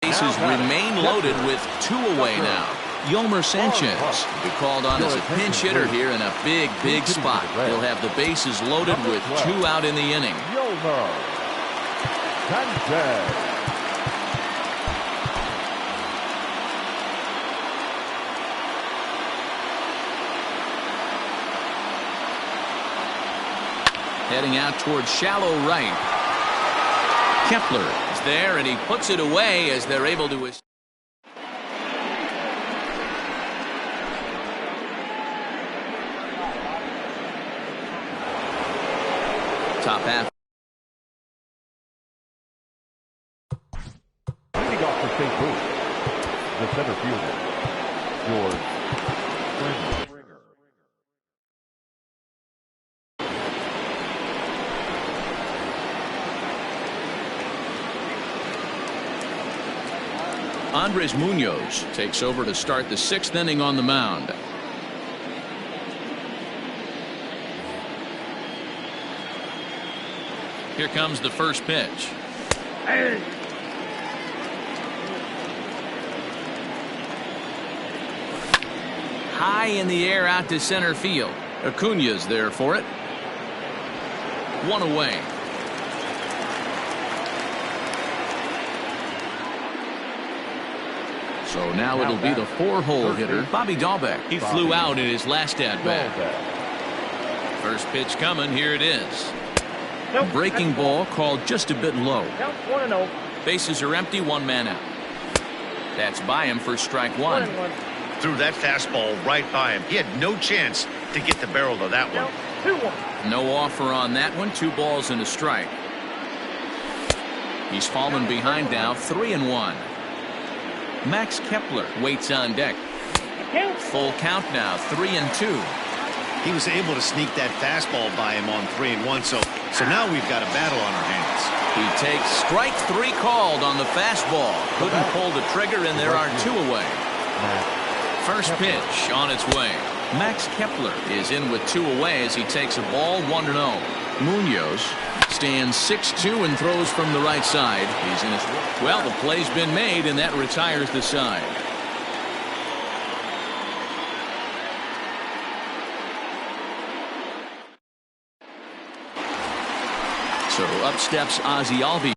bases remain loaded with 2 away now. Yomer Sanchez will be called on as a pinch hitter here in a big, big spot. He'll have the bases loaded with 2 out in the inning. Yomer Sanchez. Heading out towards shallow right. Kepler is there, and he puts it away as they're able to. Top half. Leading off the state booth, the center fielder, George Springer. Andres Munoz takes over to start the 6th inning on the mound. Here comes the first pitch. High in the air out to center field. Acuna's there for it. 1 away. So now it'll be the 4-hole hitter, Bobby Dahlbeck. He flew out in his last at-bat. First pitch coming. Here it is. Nope. Breaking ball called just a bit low. Count 1-0. Bases are empty, 1 man out. That's by him for strike 1. 1-1. Threw that fastball right by him. He had no chance to get the barrel of that one. Count 2-1. No offer on that one. 2 balls and a strike. He's fallen behind now, 3-1. Max Kepler waits on deck. Count. Full count now, 3-2. He was able to sneak that fastball by him on 3-1, so now we've got a battle on our hands. He takes strike 3 called on the fastball. Couldn't pull the trigger, and there are 2 away. First pitch on its way. Max Kepler is in with 2 away as he takes a ball 1-0. Munoz stands 6-2 and throws from the right side. He's in his. Well, the play's been made, and that retires the side. So up steps Ozzie Albies.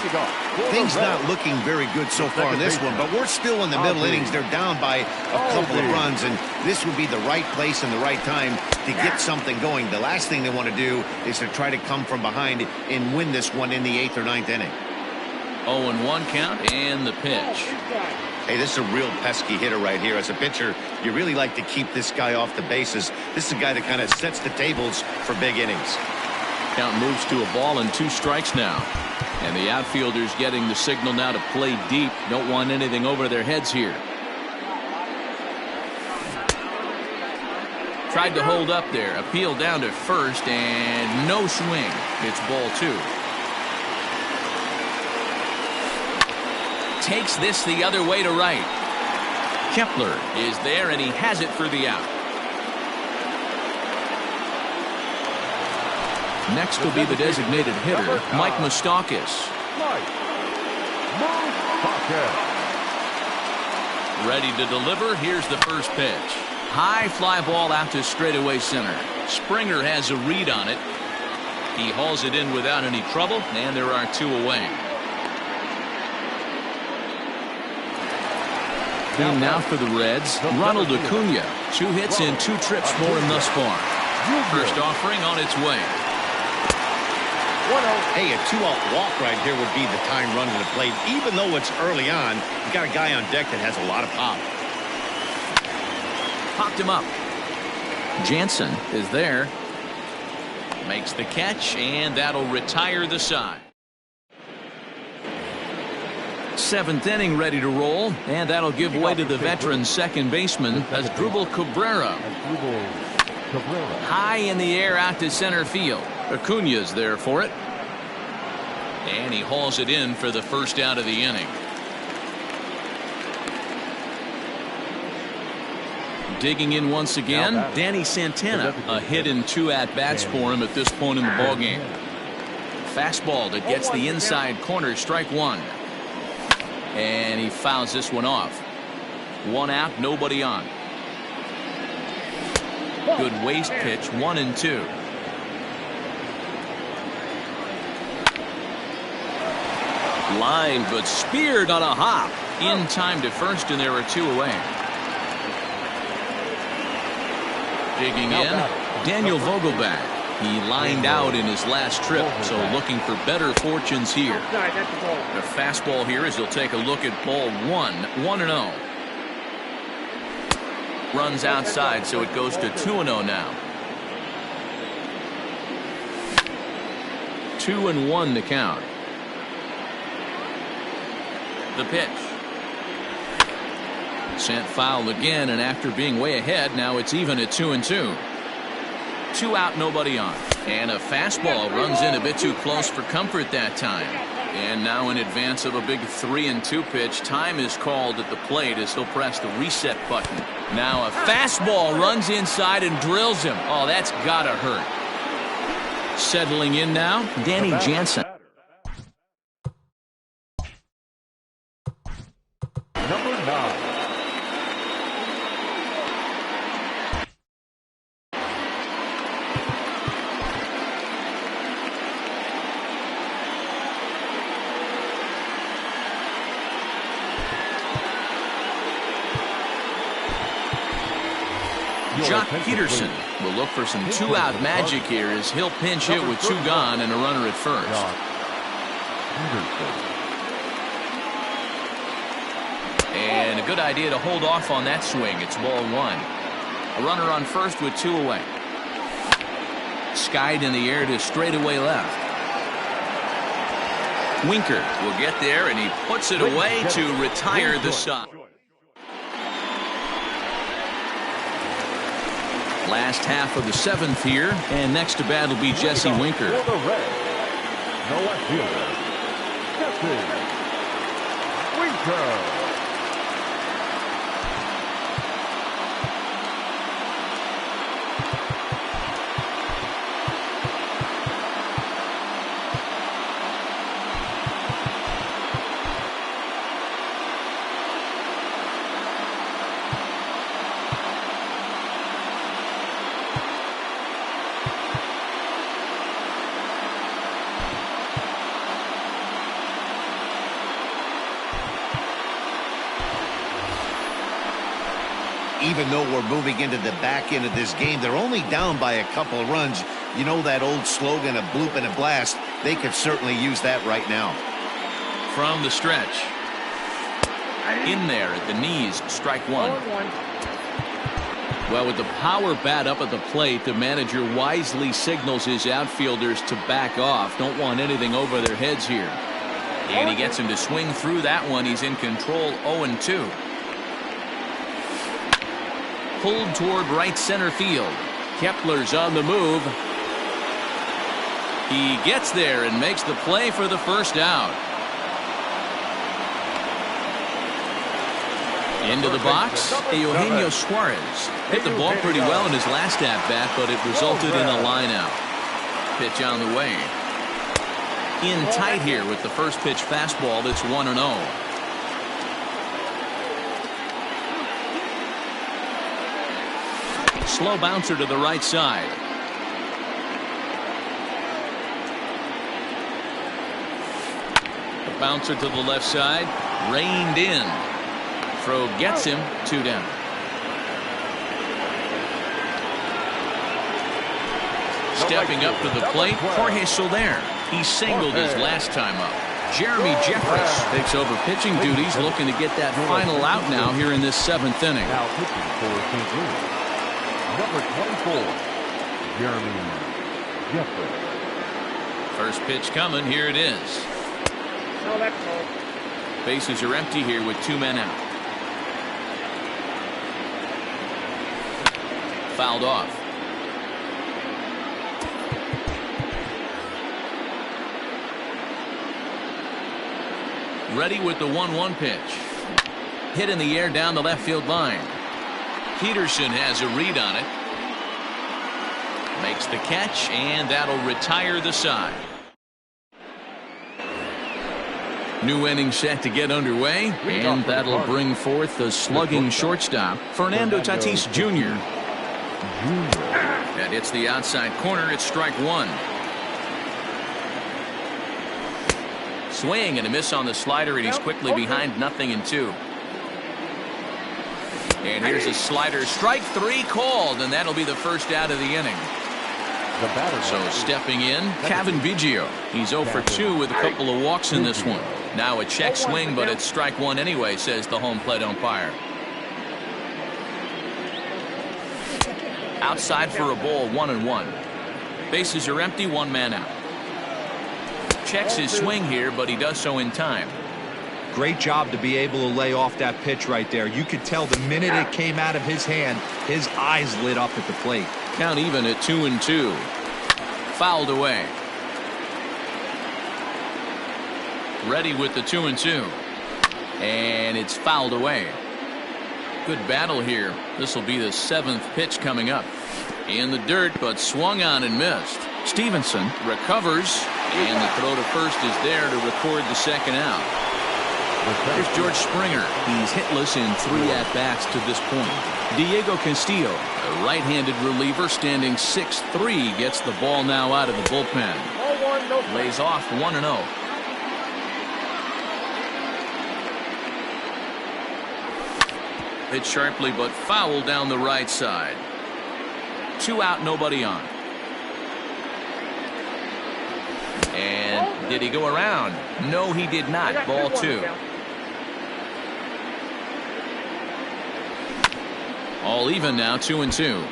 Stepping up. Things not looking very good so far in this one, but we're still in the middle innings. They're down by a couple of runs, and this would be the right place and the right time to get something going. The last thing they want to do is to try to come from behind and win this one in the 8th or 9th inning. 0-1 count and the pitch. Hey, this is a real pesky hitter right here. As a pitcher, you really like to keep this guy off the bases. This is a guy that kind of sets the tables for big innings. Count moves to a ball and 2 strikes now. And the outfielders getting the signal now to play deep. Don't want anything over their heads here. Tried to hold up there. Appeal down to first and no swing. It's ball 2. Takes this the other way to right. Kepler is there and he has it for the out. Next will be the designated hitter, Mike Moustakas. Ready to deliver. Here's the first pitch. High fly ball out to straightaway center. Springer has a read on it. He hauls it in without any trouble, and there are 2 away. In now for the Reds, Ronald Acuna. 2 hits and 2 trips for him thus far. First offering on its way. Hey, a 2-out walk right here would be the time run to the plate. Even though it's early on, you got a guy on deck that has a lot of pop. Popped him up. Jansen is there. Makes the catch, and that'll retire the side. 7th inning ready to roll, and that'll give way to the veteran second baseman Asdrubal Cabrera. High in the air out to center field. Acuna's there for it. And he hauls it in for the first out of the inning. Digging in once again, Danny Santana. A hit and 2 at-bats for him at this point in the ballgame. Fastball that gets the inside corner, strike 1. And he fouls this one off. 1 out, nobody on. Good waist pitch, 1-2. Line, but speared on a hop. In time to first, and there are 2 away. Digging in, Daniel Vogelbach. He lined out in his last trip, so looking for better fortunes here. The fastball here as he'll take a look at ball 1, 1-0. Runs outside, so it goes to 2-0 now. 2-1 to count. The pitch. Sent foul again, and after being way ahead, now it's even at 2-2. 2 out, nobody on. And a fastball runs in a bit too close for comfort that time. And now in advance of a big 3-2 pitch, time is called at the plate as he'll press the reset button. Now a fastball runs inside and drills him. Oh, that's gotta hurt. Settling in now, Danny Jansen. Number 9. Jock Peterson will look for some 2-out magic here as he'll pinch hit with 2 gone and a runner at first. And a good idea to hold off on that swing. It's ball 1. A runner on first with 2 away. Skied in the air to straightaway left. Winker will get there, and he puts it away to retire the side. Last half of the 7th here, and next to bat will be Jesse Winker. even though we're moving into the back end of this game, they're only down by a couple of runs. You know that old slogan, a bloop and a blast? They could certainly use that right now. From the stretch. In there at the knees, strike one. Well, with the power bat up at the plate, the manager wisely signals his outfielders to back off. Don't want anything over their heads here. And he gets him to swing through that one. He's in control, 0-2. Pulled toward right center field. Kepler's on the move. He gets there and makes the play for the first out. Into the box, Eugenio Suarez hit the ball pretty well in his last at-bat, but it resulted in a line-out. Pitch on the way. In tight here with the first pitch fastball that's 1-0. Slow bouncer to the right side. The bouncer to the left side, reined in. Throw gets him, 2 down. Stepping up to the plate, Jorge Soler. He singled his last time up. Jeremy Jeffress takes over pitching duties, looking to get that final out now here in this 7th inning. Now pitching for St. Louis, number 24, Jeremy Jeffress. First pitch coming, here it is. No, that's all. Bases are empty here with 2 men out. Fouled off. Ready with the 1-1 pitch. Hit in the air down the left field line. Peterson has a read on it. Makes the catch, and that'll retire the side. New inning set to get underway, and that'll bring forth the slugging shortstop, Fernando Tatis Jr. That hits the outside corner. It's strike one. Swing and a miss on the slider, and he's quickly behind 0-2. And here's a slider. Strike 3 called, and that'll be the first out of the inning. So stepping in, Kevin Biggio. He's 0 for 2 with a couple of walks in this one. Now a check swing, but it's strike 1 anyway, says the home plate umpire. Outside for a ball, 1-1. Bases are empty, 1 man out. Checks his swing here, but he does so in time. Great job to be able to lay off that pitch right there. You could tell the minute it came out of his hand, his eyes lit up at the plate. Count even at 2-2. Fouled away. Ready with the 2-2. And it's fouled away. Good battle here. This will be the 7th pitch coming up. In the dirt, but swung on and missed. Stevenson recovers, and the throw to first is there to record the second out. Here's George Springer. He's hitless in 3 at-bats to this point. Diego Castillo, a right-handed reliever, standing 6'3", gets the ball now out of the bullpen. Lays off 1-0. Hit sharply, but foul down the right side. 2 out, nobody on. And did he go around? No, he did not. Ball 2. All even now, 2-2.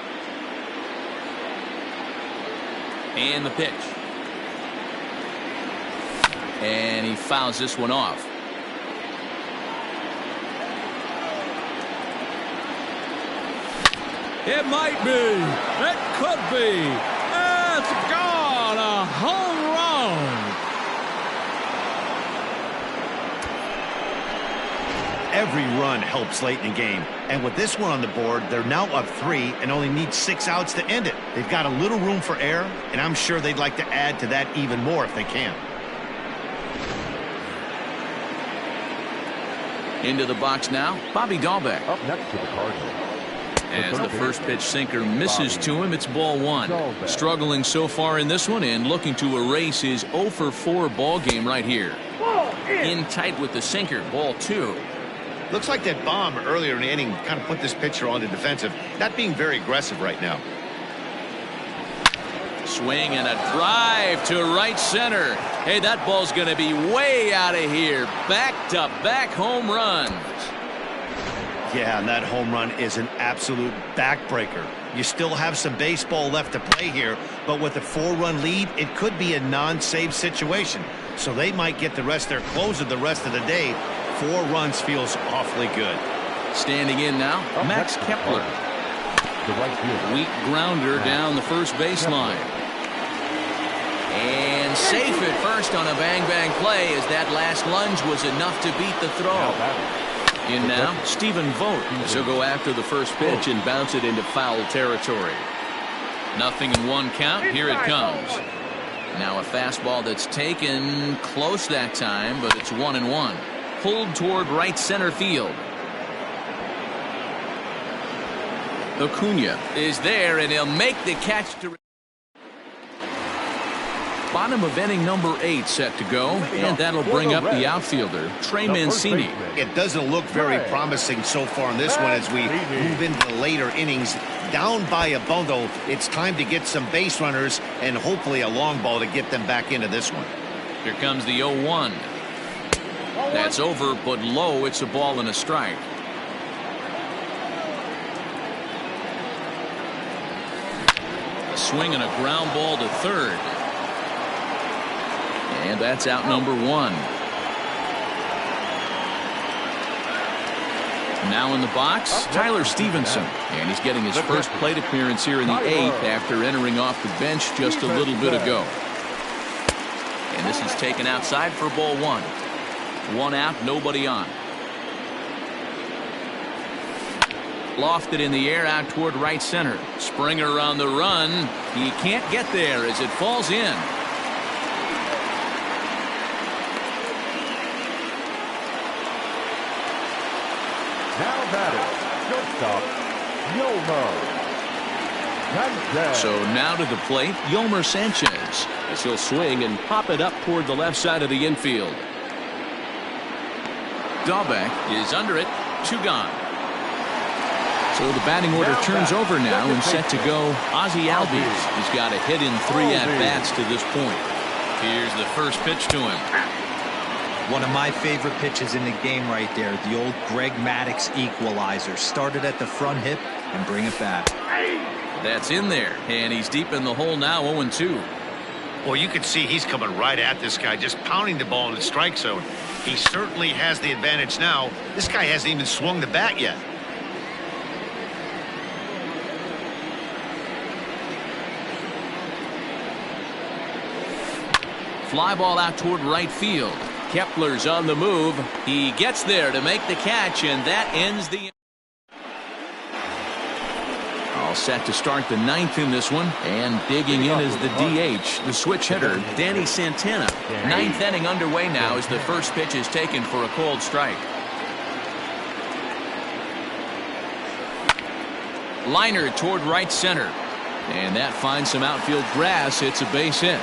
And the pitch. And he fouls this one off. It might be. It could be. It's gone. A home run. Every run helps late in the game. And with this one on the board, they're now up 3 and only need 6 outs to end it. They've got a little room for error, and I'm sure they'd like to add to that even more if they can. Into the box now, Bobby Dahlbeck. Up next to the Cardinals. As the first pitch sinker misses to him, it's ball 1. Struggling so far in this one and looking to erase his 0 for 4 ball game right here. In tight with the sinker, ball 2. Looks like that bomb earlier in the inning kind of put this pitcher on the defensive, not being very aggressive right now. Swing and a drive to right center. Hey, that ball's going to be way out of here. Back-to-back home runs. Yeah, and that home run is an absolute backbreaker. You still have some baseball left to play here, but with a 4-run lead, it could be a non-save situation. So they might get the rest their closer the rest of the day. 4 runs feels awfully good. Standing in now, Max Kepler. Weak grounder down the first baseline. And safe at first on a bang-bang play as that last lunge was enough to beat the throw. In now, Stephen Vogt. He'll go after the first pitch and bounce it into foul territory. 0-1 count. Here it comes. Now a fastball that's taken close that time, but it's 1-1. Pulled toward right center field. Acuna is there, and he'll make the catch to bottom of inning number 8 set to go, and that'll bring up the outfielder, Trey Mancini. It doesn't look very promising so far in this one as we move into the later innings. Down by a bundle, it's time to get some base runners and hopefully a long ball to get them back into this one. Here comes the 0-1. That's over, but low. It's a ball and a strike. A swing and a ground ball to third. And that's out number 1. Now in the box, Tyler Stevenson. And he's getting his first plate appearance here in the 8th after entering off the bench just a little bit ago. And this is taken outside for ball 1. 1 out, nobody on. Lofted in the air out toward right center. Springer on the run. He can't get there as it falls in. Now batting, shortstop, Yolmer. So now to the plate, Yolmer Sanchez. As he'll swing and pop it up toward the left side of the infield. Dahlbeck is under it. 2 gone. So the batting order turns over now and set to go Ozzie Albies. He's got a hit in 3 at-bats to this point. Here's the first pitch to him. One of my favorite pitches in the game right there. The old Greg Maddux equalizer. Started at the front hip and bring it back. That's in there. And he's deep in the hole now, 0-2. Well, you can see he's coming right at this guy, just pounding the ball in the strike zone. He certainly has the advantage now. This guy hasn't even swung the bat yet. Fly ball out toward right field. Kepler's on the move. He gets there to make the catch, and that ends the. All set to start the 9th in this one, and digging in is the DH, the switch hitter, Danny Santana. 9th inning underway now as the first pitch is taken for a cold strike. Liner toward right center, and that finds some outfield grass. It's a base hit.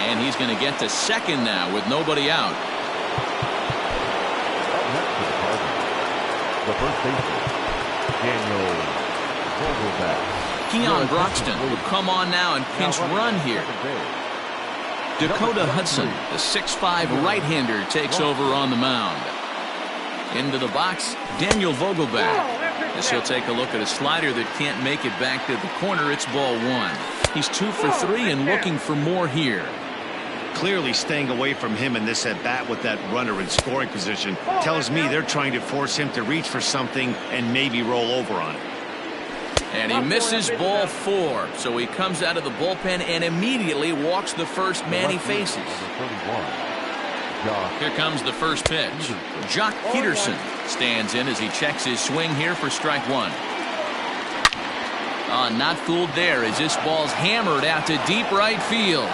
And he's going to get to second now with nobody out. The first baseman, Daniel Vogelbach. Keon Broxton will come on now and pinch run here. Dakota Hudson, the 6'5" right-hander, takes over on the mound. Into the box, Daniel Vogelbach. As he'll take a look at a slider that can't make it back to the corner. It's ball 1. He's 2 for 3 and looking for more here. Clearly staying away from him in this at-bat with that runner in scoring position tells me they're trying to force him to reach for something and maybe roll over on it. And he misses ball 4. So he comes out of the bullpen and immediately walks the first man he faces. Here comes the first pitch. Jock Peterson stands in as he checks his swing here for strike 1. Not fooled there as this ball's hammered out to deep right field.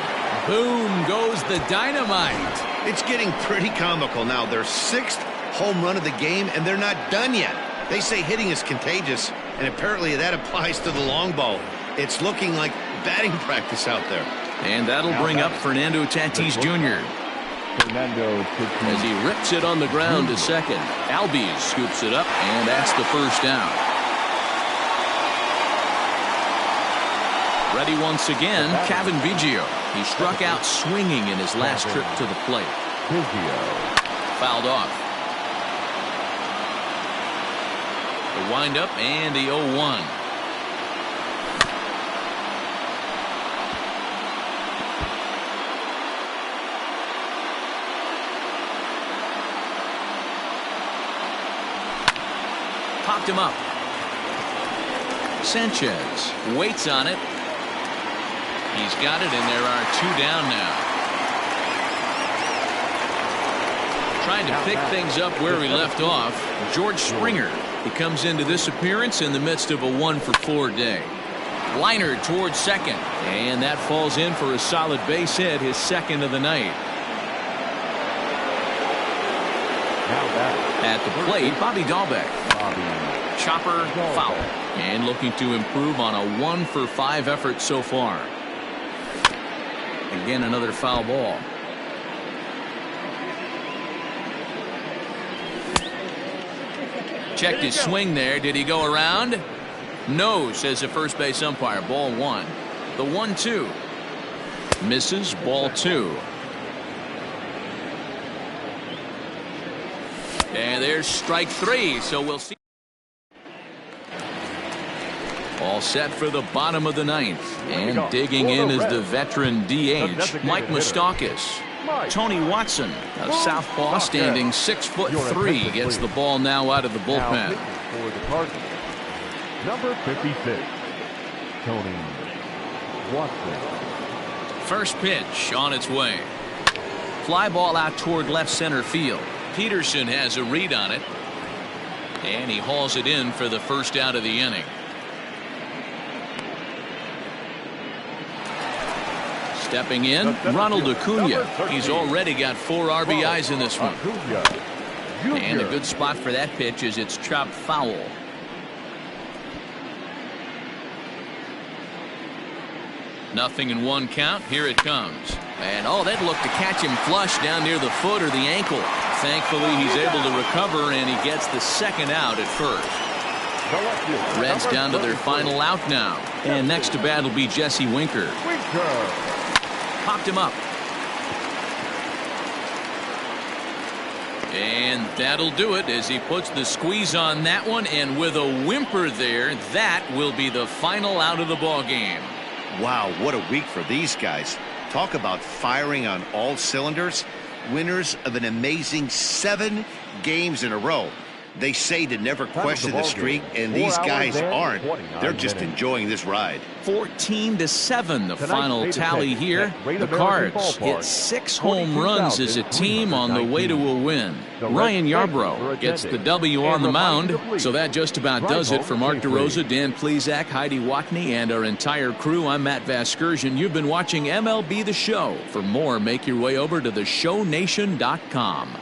Boom goes the dynamite. It's getting pretty comical now. Their 6th home run of the game, and they're not done yet. They say hitting is contagious, and apparently that applies to the long ball. It's looking like batting practice out there. And that'll bring up Fernando Tatis Jr. As he rips it on the ground to second. Albies scoops it up, and that's the first down. Ready once again, Kevin Biggio. He struck out swinging in his last trip to the plate. Fouled off. The windup and the 0-1. Popped him up. Sanchez waits on it. He's got it, and there are 2 down now. Trying to pick things up where we left off, George Springer. He comes into this appearance in the midst of a 1-for-4 day. Liner towards second, and that falls in for a solid base hit, his second of the night. At the plate, Bobby Dahlbeck. Chopper foul, and looking to improve on a 1-for-5 effort so far. Again, another foul ball. Checked his swing there. Did he go around? No, says the first base umpire. Ball 1. The 1-2. Misses. Ball 2. And there's strike 3. So we'll see. All set for the bottom of the 9th. And digging in is the veteran DH, Mike Moustakas. Tony Watson, a southpaw standing 6'3", gets the ball now out of the bullpen. For the Cardinals, number 56, Tony Watson. First pitch on its way. Fly ball out toward left center field. Peterson has a read on it. And he hauls it in for the first out of the inning. Stepping in, Ronald Acuna. He's already got 4 RBIs in this one. And a good spot for that pitch is it's chopped foul. Nothing in 1 count. Here it comes. And oh, that looked to catch him flush down near the foot or the ankle. Thankfully, he's able to recover, and he gets the second out at first. Reds down to their final out now. And next to bat will be Jesse Winker. Popped him up. And that'll do it as he puts the squeeze on that one, and with a whimper there, that will be the final out of the ball game. Wow, what a week for these guys. Talk about firing on all cylinders. Winners of an amazing 7 games in a row. They say to never question the streak, and these guys aren't. They're just enjoying this ride. 14-7, the final tally here. The Cards hit 6 home runs as a team on the way to a win. Ryan Yarbrough gets the W on the mound. So that just about does it for Mark DeRosa, Dan Plesac, Heidi Watney, and our entire crew. I'm Matt Vasgersian. You've been watching MLB The Show. For more, make your way over to theshownation.com.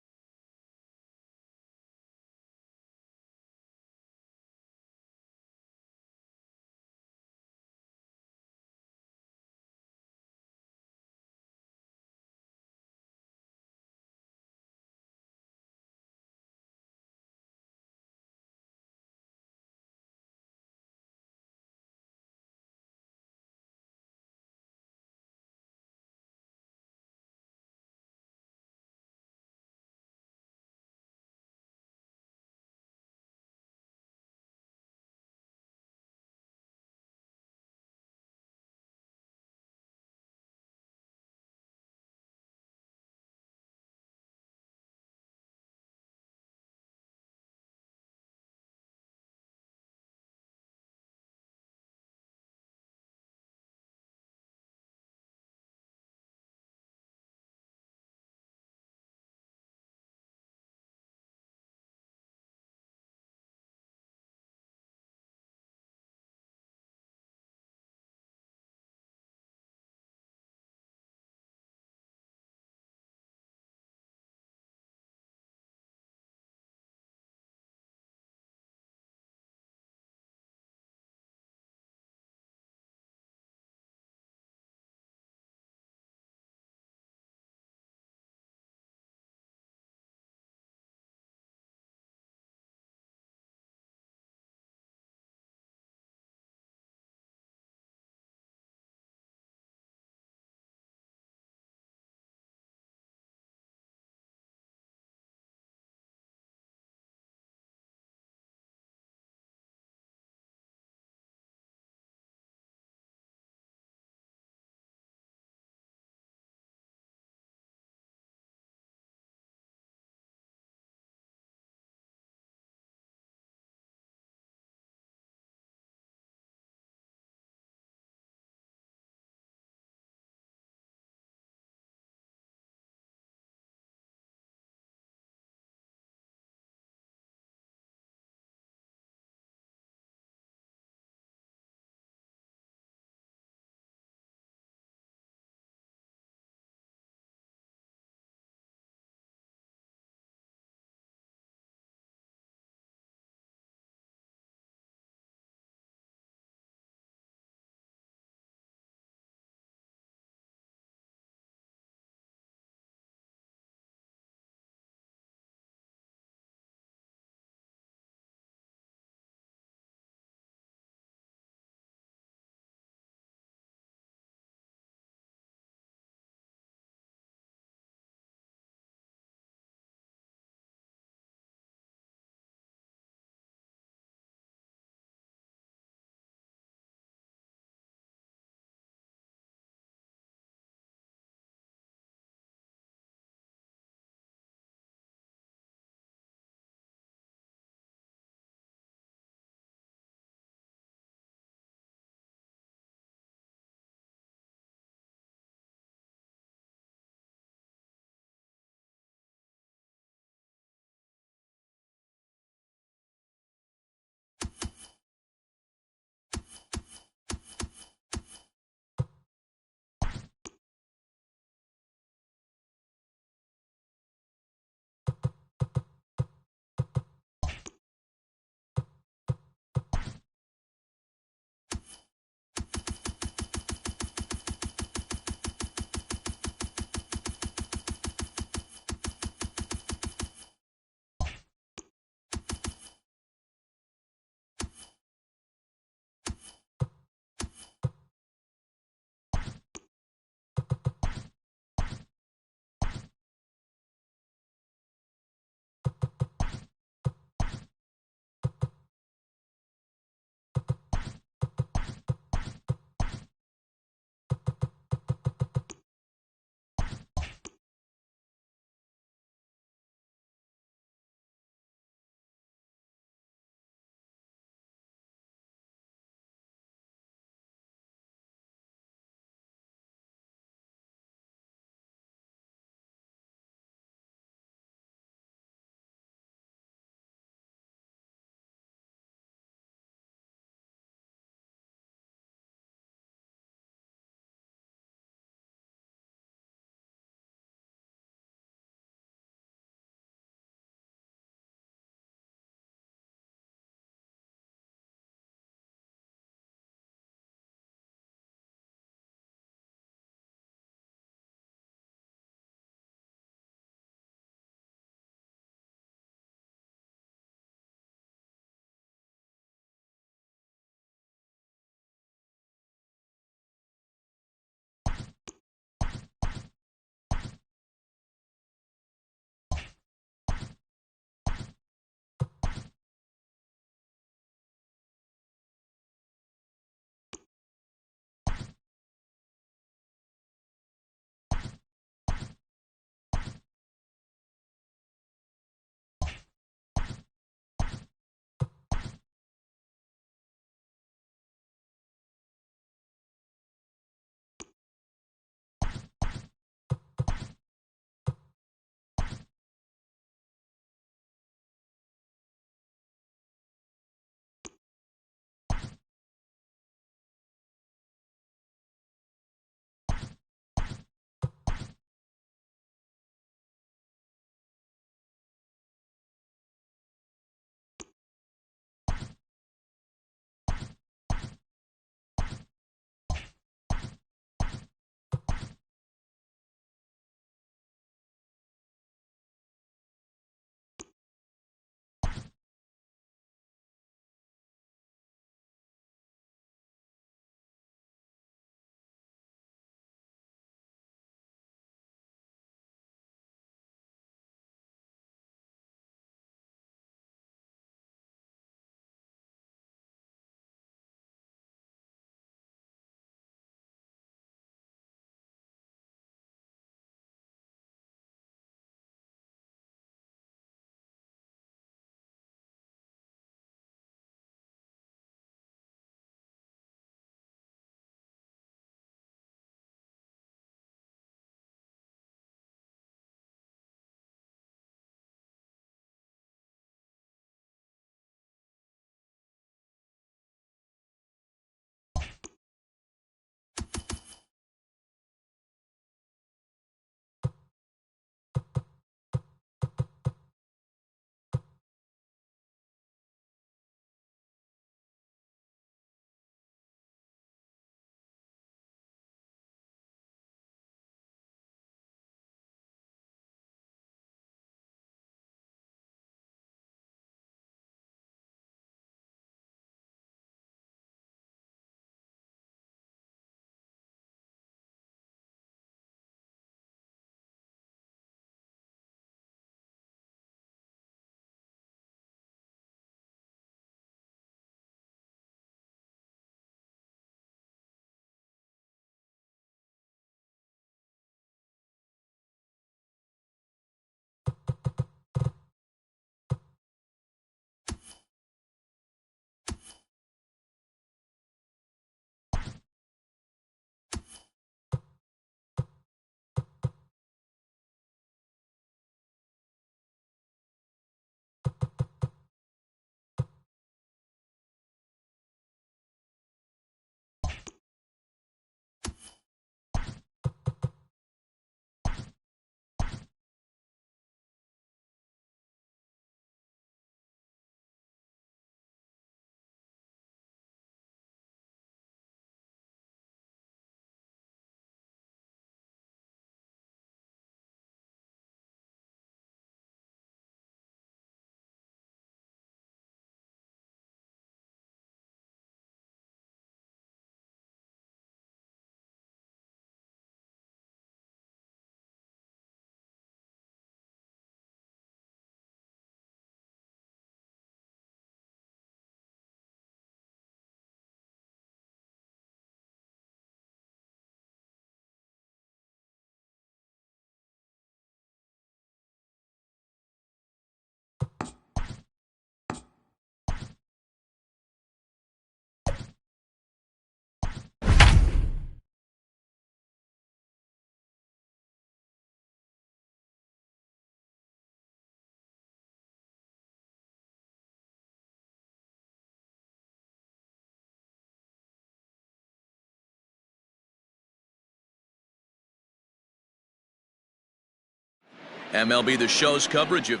MLB The Show's coverage of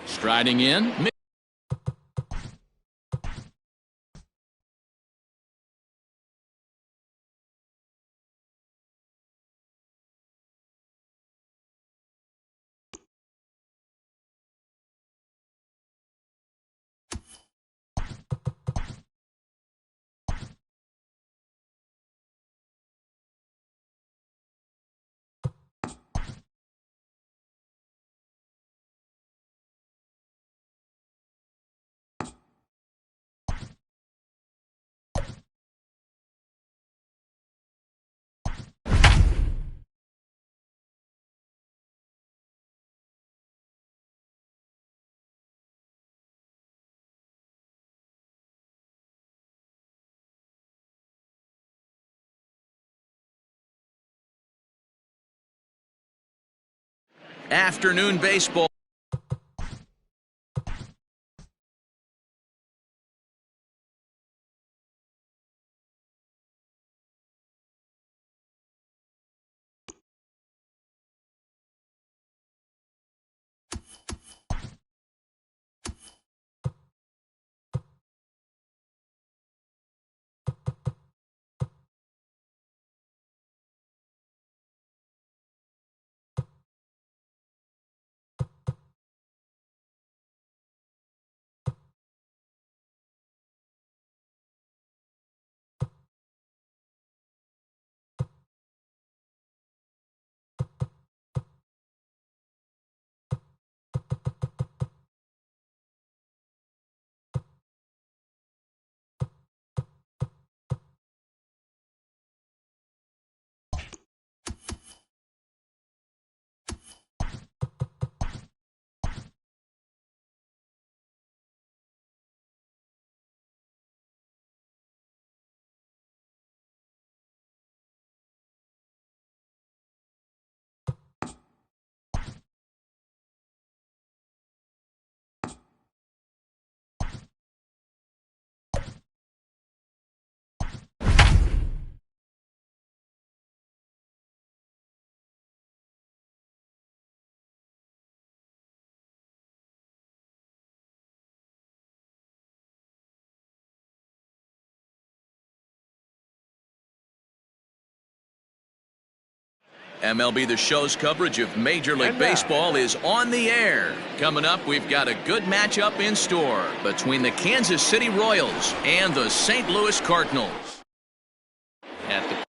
striding in. Afternoon baseball. MLB The Show's coverage of Major League Baseball is on the air. Coming up, we've got a good matchup in store between the Kansas City Royals and the St. Louis Cardinals. At the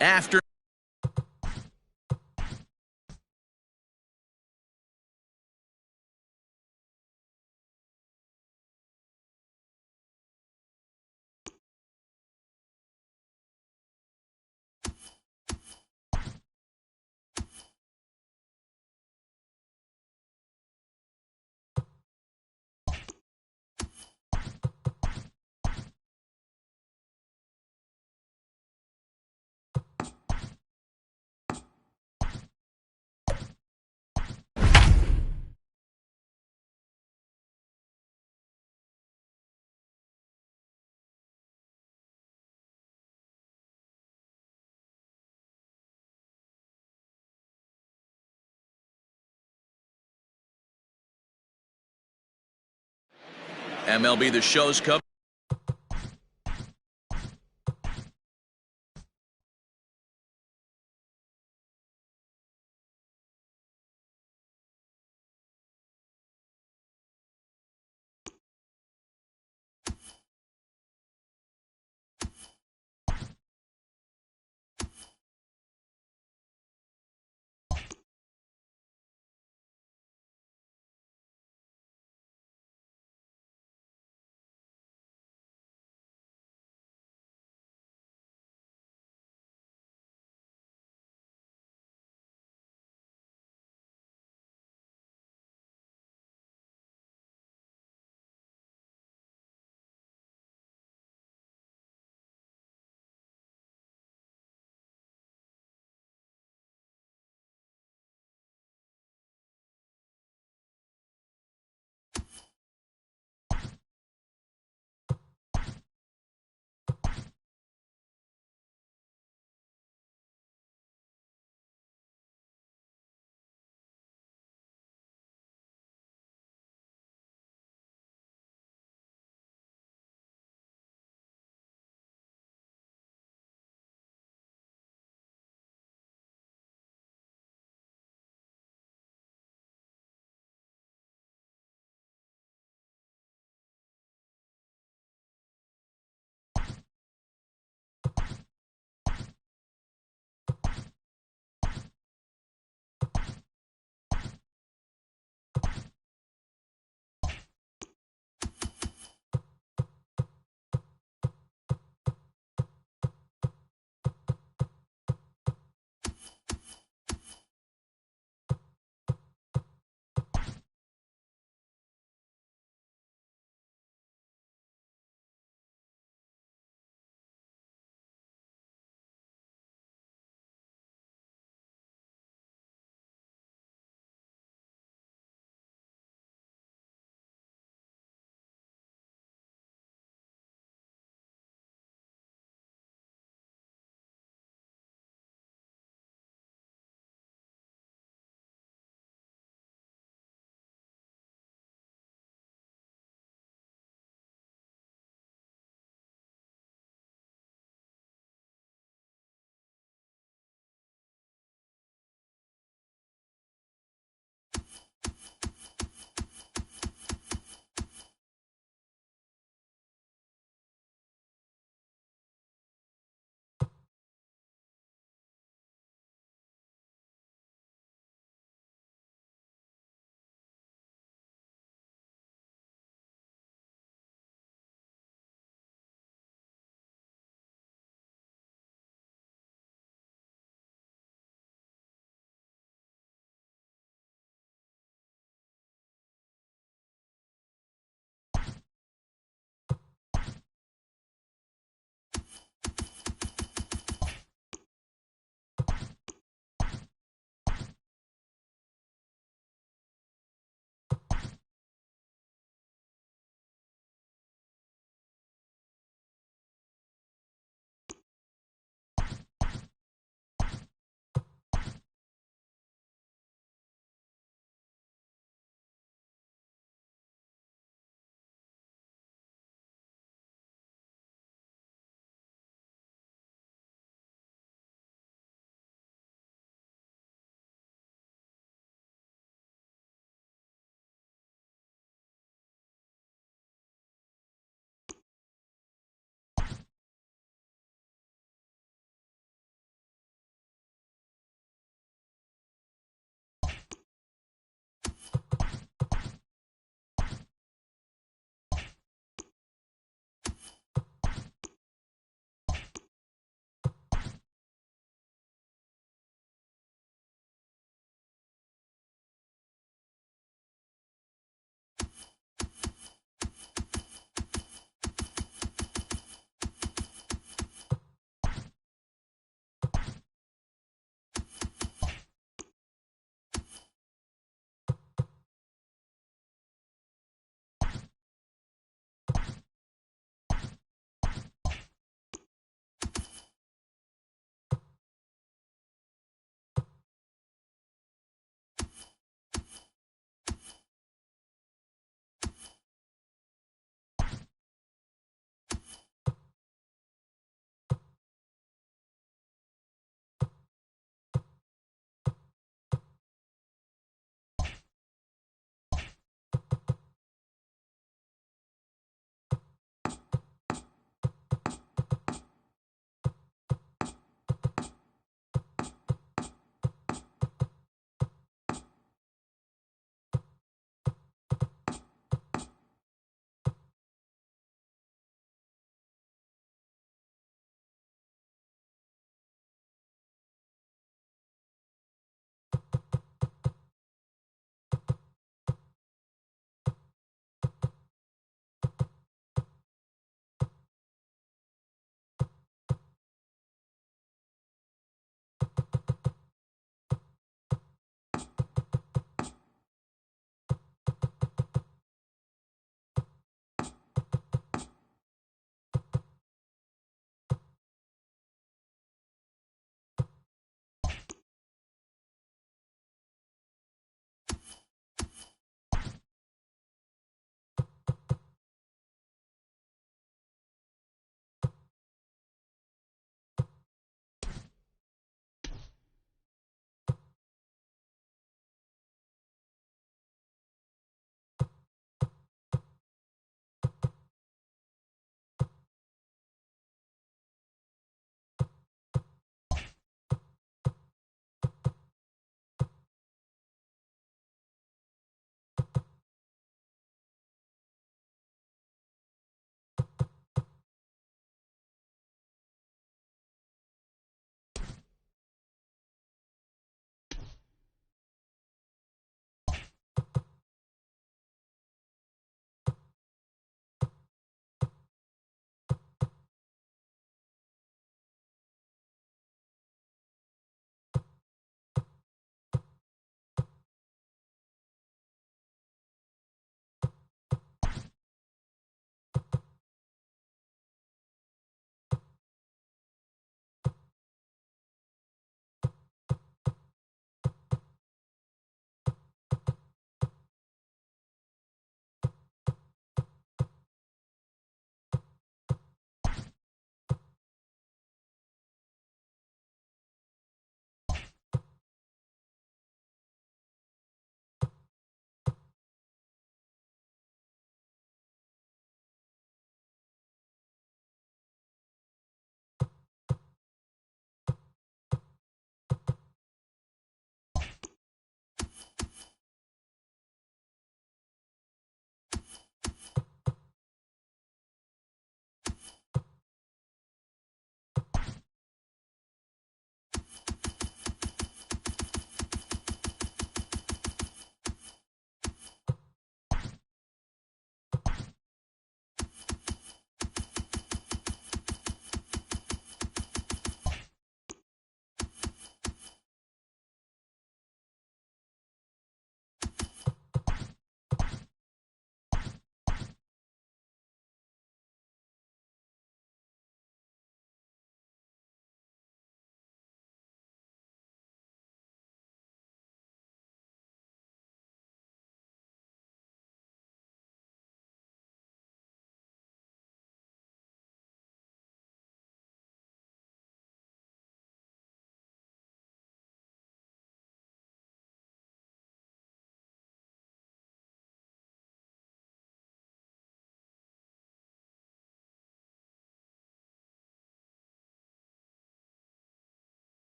after MLB The Show's coverage.